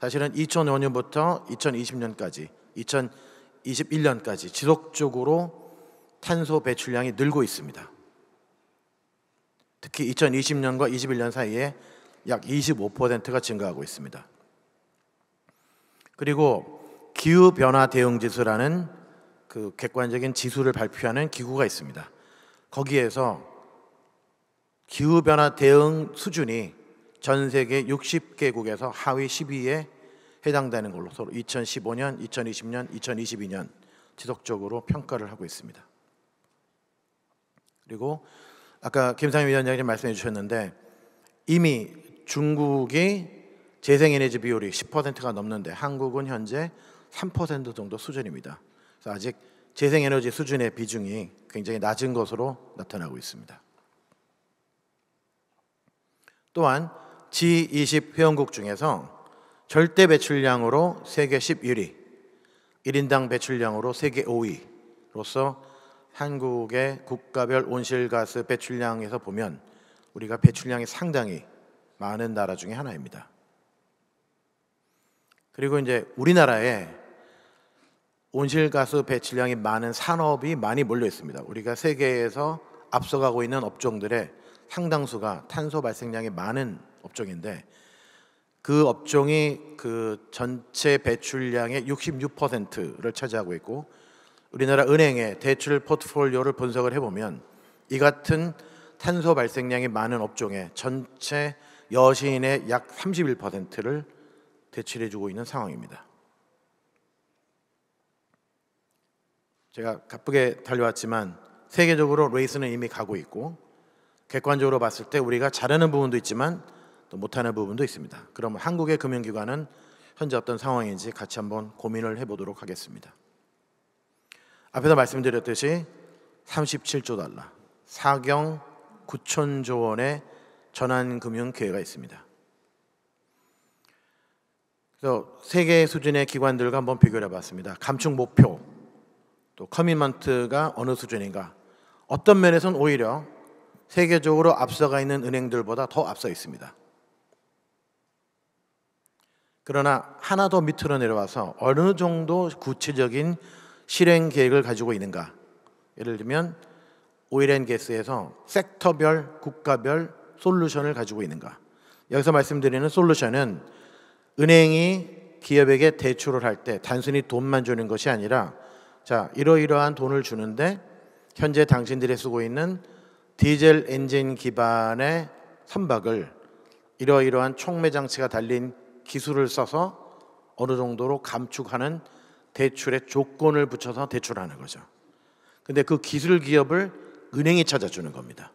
사실은 2005년부터 2020년까지, 2021년까지 지속적으로 탄소 배출량이 늘고 있습니다. 특히 2020년과 21년 사이에 약 25%가 증가하고 있습니다. 그리고 기후변화 대응지수라는 그 객관적인 지수를 발표하는 기구가 있습니다. 거기에서 기후변화 대응 수준이 전 세계 60개국에서 하위 10위에 해당되는 걸로 서로 2015년, 2020년, 2022년 지속적으로 평가를 하고 있습니다. 그리고 아까 김상현 위원장님 말씀해 주셨는데, 이미 중국이 재생에너지 비율이 10%가 넘는데 한국은 현재 3% 정도 수준입니다. 그래서 아직 재생에너지 수준의 비중이 굉장히 낮은 것으로 나타나고 있습니다. 또한 G20 회원국 중에서 절대 배출량으로 세계 11위, 1인당 배출량으로 세계 5위로서 한국의 국가별 온실가스 배출량에서 보면 우리가 배출량이 상당히 많은 나라 중에 하나입니다. 그리고 이제 우리나라에 온실가스 배출량이 많은 산업이 많이 몰려 있습니다. 우리가 세계에서 앞서가고 있는 업종들의 상당수가 탄소 발생량이 많은 업종인데, 그 업종이 그 전체 배출량의 66%를 차지하고 있고, 우리나라 은행의 대출 포트폴리오를 분석을 해보면 이 같은 탄소 발생량이 많은 업종의 전체 여신의 약 31%를 대출해주고 있는 상황입니다. 제가 바쁘게 달려왔지만 세계적으로 레이스는 이미 가고 있고, 객관적으로 봤을 때 우리가 잘하는 부분도 있지만 또 못하는 부분도 있습니다. 그럼 한국의 금융기관은 현재 어떤 상황인지 같이 한번 고민을 해보도록 하겠습니다. 앞에서 말씀드렸듯이 37조 달러, 4경 9천조 원의 전환금융 기회가 있습니다. 그래서 세계 수준의 기관들과 한번 비교를 해봤습니다. 감축 목표, 또 커미먼트가 어느 수준인가. 어떤 면에서는 오히려 세계적으로 앞서가 있는 은행들보다 더 앞서 있습니다. 그러나 하나 더 밑으로 내려와서 어느 정도 구체적인 실행 계획을 가지고 있는가. 예를 들면 오일앤가스에서 섹터별, 국가별 솔루션을 가지고 있는가. 여기서 말씀드리는 솔루션은 은행이 기업에게 대출을 할 때 단순히 돈만 주는 것이 아니라, 자, 이러이러한 돈을 주는데 현재 당신들이 쓰고 있는 디젤 엔진 기반의 선박을 이러이러한 촉매 장치가 달린 기술을 써서 어느 정도로 감축하는 대출의 조건을 붙여서 대출하는 거죠. 근데 그 기술 기업을 은행이 찾아주는 겁니다.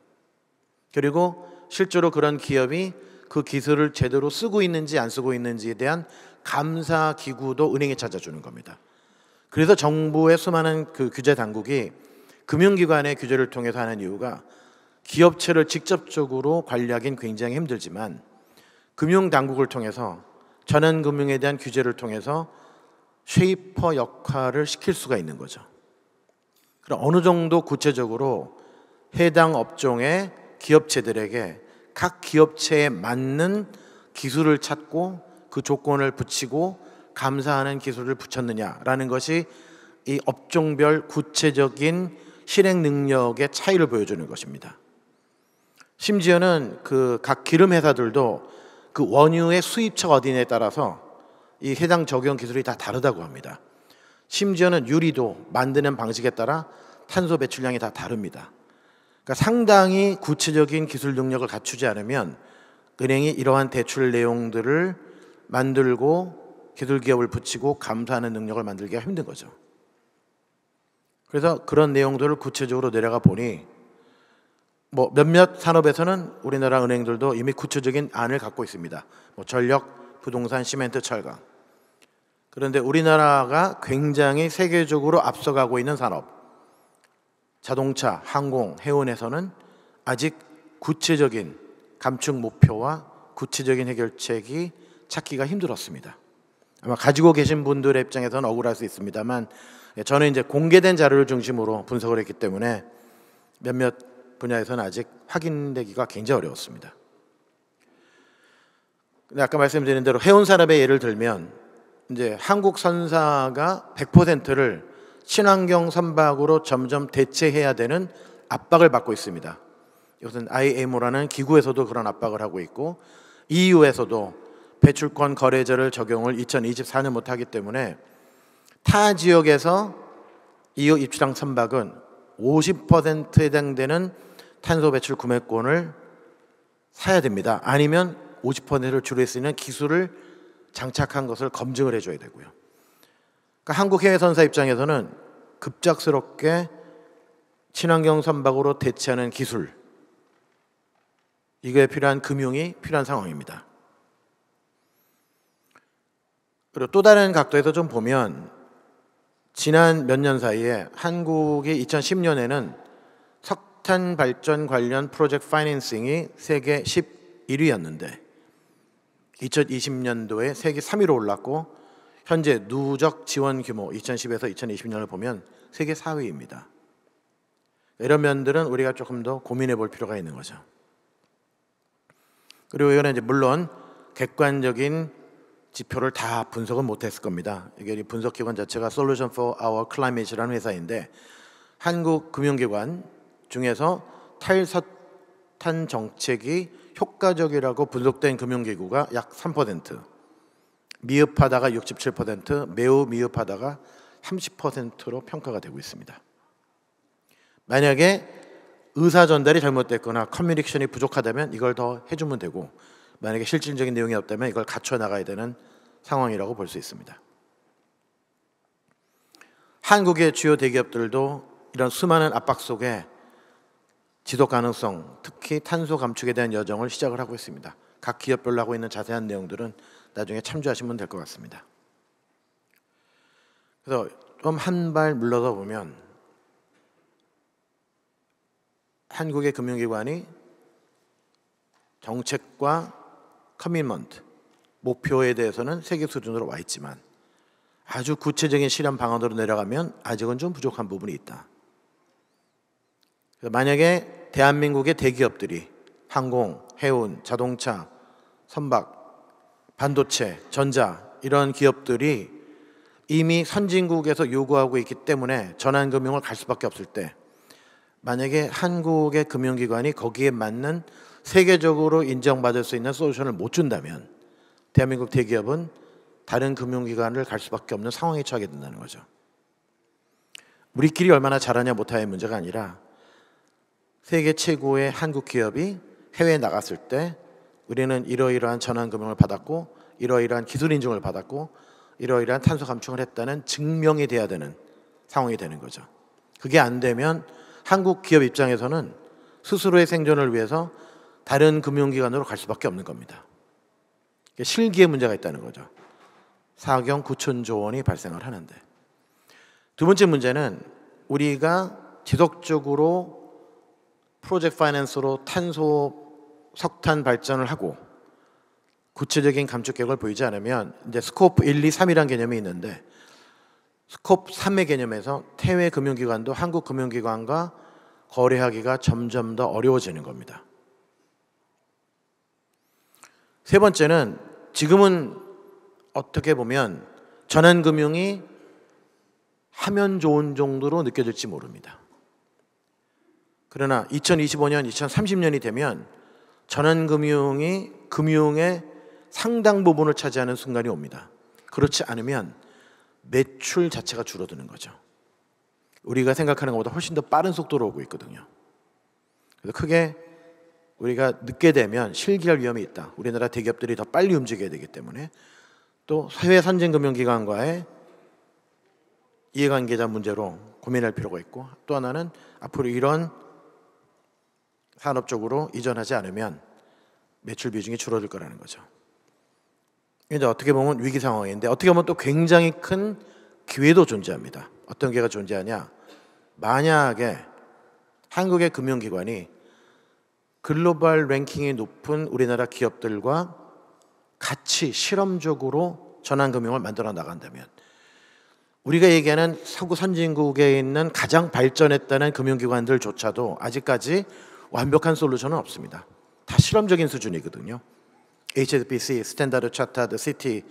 그리고 실제로 그런 기업이 그 기술을 제대로 쓰고 있는지 안 쓰고 있는지에 대한 감사 기구도 은행이 찾아주는 겁니다. 그래서 정부의 수많은 그 규제 당국이 금융기관의 규제를 통해서 하는 이유가 기업체를 직접적으로 관리하기는 굉장히 힘들지만 금융당국을 통해서 전환금융에 대한 규제를 통해서 쉐이퍼 역할을 시킬 수가 있는 거죠. 그럼 어느 정도 구체적으로 해당 업종의 기업체들에게 각 기업체에 맞는 기술을 찾고 그 조건을 붙이고 감사하는 기술을 붙였느냐라는 것이 이 업종별 구체적인 실행 능력의 차이를 보여주는 것입니다. 심지어는 그 각 기름 회사들도 그 원유의 수입처가 어디냐에 따라서 이 해당 적용 기술이 다 다르다고 합니다. 심지어는 유리도 만드는 방식에 따라 탄소 배출량이 다 다릅니다. 그러니까 상당히 구체적인 기술 능력을 갖추지 않으면 은행이 이러한 대출 내용들을 만들고 기술 기업을 붙이고 감사하는 능력을 만들기가 힘든 거죠. 그래서 그런 내용들을 구체적으로 내려가 보니 뭐 몇몇 산업에서는 우리나라 은행들도 이미 구체적인 안을 갖고 있습니다. 뭐 전력, 부동산, 시멘트, 철강. 그런데 우리나라가 굉장히 세계적으로 앞서가고 있는 산업, 자동차, 항공, 해운에서는 아직 구체적인 감축 목표와 구체적인 해결책이 찾기가 힘들었습니다. 아마 가지고 계신 분들의 입장에서는 억울할 수 있습니다만, 저는 이제 공개된 자료를 중심으로 분석을 했기 때문에 몇몇 분야에서는 아직 확인되기가 굉장히 어려웠습니다. 근데 아까 말씀드린 대로 해운 산업의 예를 들면 이제 한국 선사가 100%를 친환경 선박으로 점점 대체해야 되는 압박을 받고 있습니다. 이것은 IMO라는 기구에서도 그런 압박을 하고 있고 EU에서도 배출권 거래제를 적용을 2024년부터 하기 때문에 타 지역에서 EU 입출항 선박은 50%에 해당되는 탄소 배출 구매권을 사야 됩니다. 아니면 50%를 줄일 수 있는 기술을 장착한 것을 검증을 해줘야 되고요. 그러니까 한국 해외 선사 입장에서는 급작스럽게 친환경 선박으로 대체하는 기술, 이거에 필요한 금융이 필요한 상황입니다. 그리고 또 다른 각도에서 좀 보면 지난 몇 년 사이에 한국이 2010년에는 석탄 발전 관련 프로젝트 파이낸싱이 세계 11위였는데 2020년도에 세계 3위로 올랐고 현재 누적 지원 규모 2010에서 2020년을 보면 세계 4위입니다. 이런 면들은 우리가 조금 더 고민해 볼 필요가 있는 거죠. 그리고 이거는 이제 물론 객관적인 지표를 다 분석은 못했을 겁니다. 이게 분석기관 자체가 Solution for Our Climate라는 회사인데 한국 금융기관 중에서 탈석탄 정책이 효과적이라고 분석된 금융기구가 약 3%, 미흡하다가 67%, 매우 미흡하다가 30%로 평가가 되고 있습니다. 만약에 의사 전달이 잘못됐거나 커뮤니케이션이 부족하다면 이걸 더 해주면 되고 만약에 실질적인 내용이 없다면 이걸 갖춰 나가야 되는 상황이라고 볼 수 있습니다. 한국의 주요 대기업들도 이런 수많은 압박 속에 지속 가능성, 특히 탄소 감축에 대한 여정을 시작을 하고 있습니다. 각 기업별로 하고 있는 자세한 내용들은 나중에 참조하시면 될 것 같습니다. 그래서 좀 한 발 물러서 보면 한국의 금융기관이 정책과 커미먼트, 목표에 대해서는 세계 수준으로 와 있지만 아주 구체적인 실현 방안으로 내려가면 아직은 좀 부족한 부분이 있다. 만약에 대한민국의 대기업들이 항공, 해운, 자동차, 선박, 반도체, 전자 이런 기업들이 이미 선진국에서 요구하고 있기 때문에 전환금융을 갈 수밖에 없을 때, 만약에 한국의 금융기관이 거기에 맞는 세계적으로 인정받을 수 있는 솔루션을 못 준다면 대한민국 대기업은 다른 금융기관을 갈 수밖에 없는 상황에 처하게 된다는 거죠. 우리끼리 얼마나 잘하냐 못하냐의 문제가 아니라 세계 최고의 한국 기업이 해외에 나갔을 때 우리는 이러이러한 전환금융을 받았고 이러이러한 기술 인증을 받았고 이러이러한 탄소 감축을 했다는 증명이 돼야 되는 상황이 되는 거죠. 그게 안 되면 한국 기업 입장에서는 스스로의 생존을 위해서 다른 금융기관으로 갈 수밖에 없는 겁니다. 실기에 문제가 있다는 거죠. 4경 9천조 원이 발생을 하는데, 두 번째 문제는 우리가 지속적으로 프로젝트 파이낸스로 탄소 석탄 발전을 하고 구체적인 감축 계획을 보이지 않으면 이제 스코프 1, 2, 3이라는 개념이 있는데 스코프 3의 개념에서 해외 금융기관도 한국 금융기관과 거래하기가 점점 더 어려워지는 겁니다. 세 번째는 지금은 어떻게 보면 전환금융이 하면 좋은 정도로 느껴질지 모릅니다. 그러나 2025년, 2030년이 되면 전환금융이 금융의 상당 부분을 차지하는 순간이 옵니다. 그렇지 않으면 매출 자체가 줄어드는 거죠. 우리가 생각하는 것보다 훨씬 더 빠른 속도로 오고 있거든요. 그래서 크게 우리가 늦게 되면 실기할 위험이 있다. 우리나라 대기업들이 더 빨리 움직여야 되기 때문에, 또 해외 선진금융기관과의 이해관계자 문제로 고민할 필요가 있고, 또 하나는 앞으로 이런 산업 쪽으로 이전하지 않으면 매출 비중이 줄어들 거라는 거죠. 이제 어떻게 보면 위기 상황인데 어떻게 보면 또 굉장히 큰 기회도 존재합니다. 어떤 기회가 존재하냐? 만약에 한국의 금융기관이 글로벌 랭킹이 높은 우리나라 기업들과 같이 실험적으로 전환금융을 만들어 나간다면, 우리가 얘기하는 서구 선진국에 있는 가장 발전했다는 금융기관들조차도 아직까지 완벽한 솔루션은 없습니다. 다 실험적인 수준이거든요. HSBC, 스탠다드 차타드, 시티,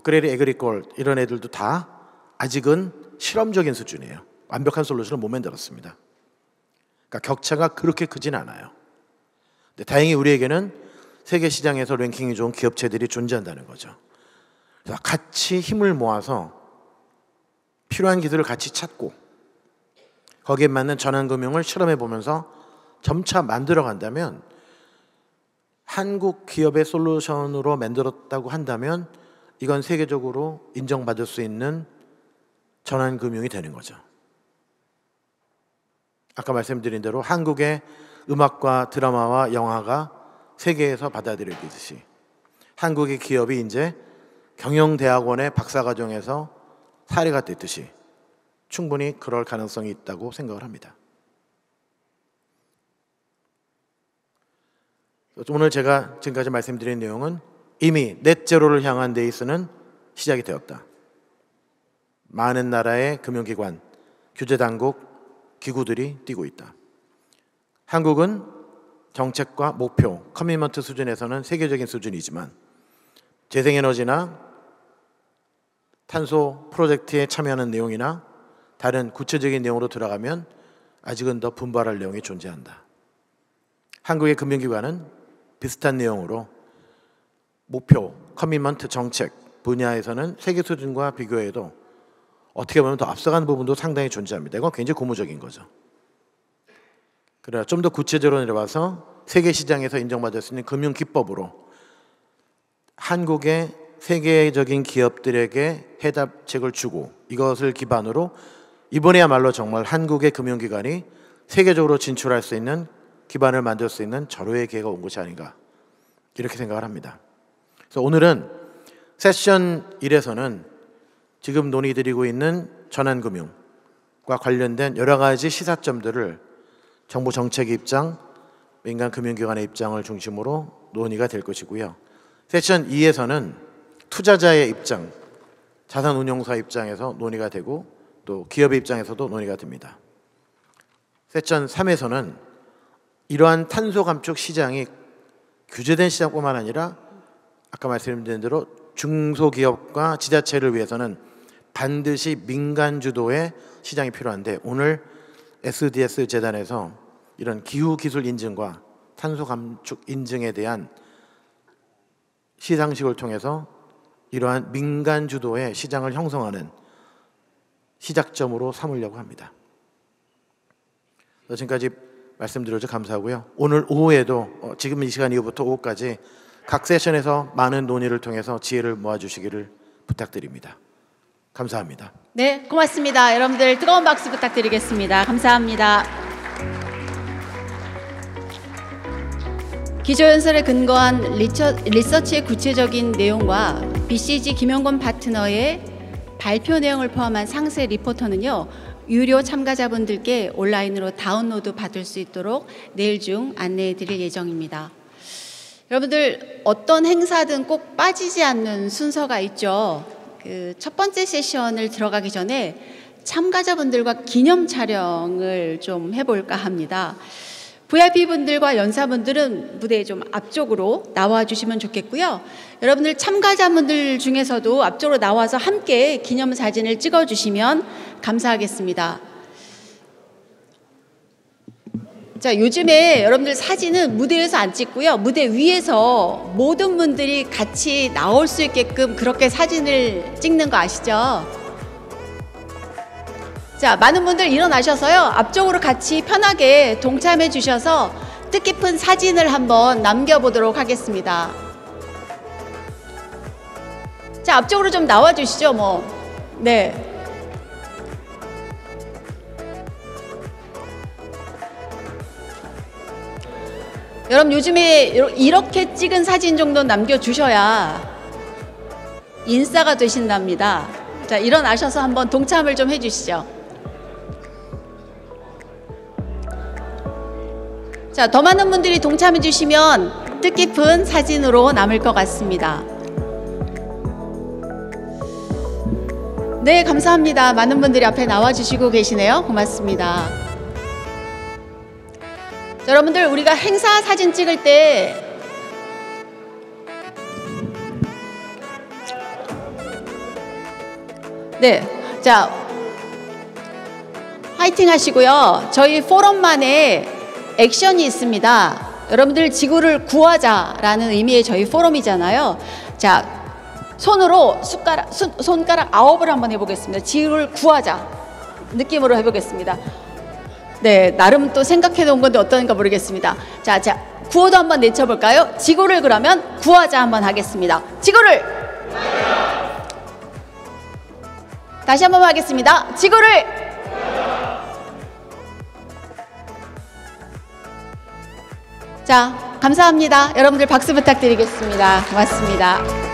그레리 에그리콜 이런 애들도 다 아직은 실험적인 수준이에요. 완벽한 솔루션을 못 만들었습니다. 그러니까 격차가 그렇게 크진 않아요. 근데 다행히 우리에게는 세계 시장에서 랭킹이 좋은 기업체들이 존재한다는 거죠. 그래서 같이 힘을 모아서 필요한 기술을 같이 찾고 거기에 맞는 전환금융을 실험해 보면서 점차 만들어 간다면, 한국 기업의 솔루션으로 만들었다고 한다면 이건 세계적으로 인정받을 수 있는 전환금융이 되는 거죠. 아까 말씀드린 대로 한국의 음악과 드라마와 영화가 세계에서 받아들여지듯이 한국의 기업이 이제 경영대학원의 박사과정에서 사례가 됐듯이 충분히 그럴 가능성이 있다고 생각을 합니다. 오늘 제가 지금까지 말씀드린 내용은 이미 넷제로를 향한 레이스는 시작이 되었다. 많은 나라의 금융기관, 규제당국, 기구들이 뛰고 있다. 한국은 정책과 목표, 커미먼트 수준에서는 세계적인 수준이지만 재생에너지나 탄소 프로젝트에 참여하는 내용이나 다른 구체적인 내용으로 들어가면 아직은 더 분발할 내용이 존재한다. 한국의 금융기관은 비슷한 내용으로 목표, 커미먼트, 정책 분야에서는 세계 수준과 비교해도 어떻게 보면 더 앞서간 부분도 상당히 존재합니다. 이건 굉장히 고무적인 거죠. 그래야 좀 더 구체적으로 내려와서 세계 시장에서 인정받을 수 있는 금융 기법으로 한국의 세계적인 기업들에게 해답책을 주고, 이것을 기반으로 이번에야말로 정말 한국의 금융기관이 세계적으로 진출할 수 있는 기반을 만들 수 있는 절호의 기회가 온 것이 아닌가, 이렇게 생각을 합니다. 그래서 오늘은 세션 1에서는 지금 논의드리고 있는 전환금융과 관련된 여러 가지 시사점들을 정부 정책의 입장, 민간 금융기관의 입장을 중심으로 논의가 될 것이고요. 세션 2에서는 투자자의 입장, 자산운용사 입장에서 논의가 되고 또 기업의 입장에서도 논의가 됩니다. 세션 3에서는 이러한 탄소 감축 시장이 규제된 시장뿐만 아니라 아까 말씀드린 대로 중소기업과 지자체를 위해서는 반드시 민간 주도의 시장이 필요한데, 오늘 SDS 재단에서 이런 기후기술 인증과 탄소 감축 인증에 대한 시상식을 통해서 이러한 민간 주도의 시장을 형성하는 시작점으로 삼으려고 합니다. 지금까지 말씀드려서 감사하고요. 오늘 오후에도 지금 이 시간 이후부터 오후까지 각 세션에서 많은 논의를 통해서 지혜를 모아주시기를 부탁드립니다. 감사합니다. 네, 고맙습니다. 여러분들 뜨거운 박수 부탁드리겠습니다. 감사합니다. 기조연설에 근거한 리서치의 구체적인 내용과 BCG 김영건 파트너의 발표 내용을 포함한 상세 리포터는요, 유료 참가자분들께 온라인으로 다운로드 받을 수 있도록 내일 중 안내해 드릴 예정입니다. 여러분들 어떤 행사든 꼭 빠지지 않는 순서가 있죠. 그 첫 번째 세션을 들어가기 전에 참가자분들과 기념 촬영을 좀 해볼까 합니다. VIP분들과 연사분들은 무대 좀 앞쪽으로 나와주시면 좋겠고요. 여러분들 참가자분들 중에서도 앞쪽으로 나와서 함께 기념사진을 찍어주시면 감사하겠습니다. 자, 요즘에 여러분들 사진은 무대에서 안 찍고요. 무대 위에서 모든 분들이 같이 나올 수 있게끔 그렇게 사진을 찍는 거 아시죠? 자, 많은 분들 일어나셔서요, 앞쪽으로 같이 편하게 동참해 주셔서 뜻깊은 사진을 한번 남겨보도록 하겠습니다. 자, 앞쪽으로 좀 나와 주시죠, 뭐. 네. 여러분, 요즘에 이렇게 찍은 사진 정도 남겨주셔야 인싸가 되신답니다. 자, 일어나셔서 한번 동참을 좀 해주시죠. 자, 더 많은 분들이 동참해 주시면 뜻깊은 사진으로 남을 것 같습니다. 네, 감사합니다. 많은 분들이 앞에 나와 주시고 계시네요. 고맙습니다. 자, 여러분들, 우리가 행사 사진 찍을 때 네, 자, 화이팅 하시고요. 저희 포럼만의 액션이 있습니다. 여러분들, 지구를 구하자라는 의미의 저희 포럼이잖아요. 자, 손으로 손가락 9을 한번 해보겠습니다. 지구를 구하자 느낌으로 해보겠습니다. 네, 나름 또 생각해 놓은 건데 어떤가 모르겠습니다. 자, 구호도 한번 내쳐볼까요? 지구를 그러면 구하자 한번 하겠습니다. 지구를! 다시 한번 하겠습니다. 지구를! 자, 감사합니다. 여러분들 박수 부탁드리겠습니다. 고맙습니다.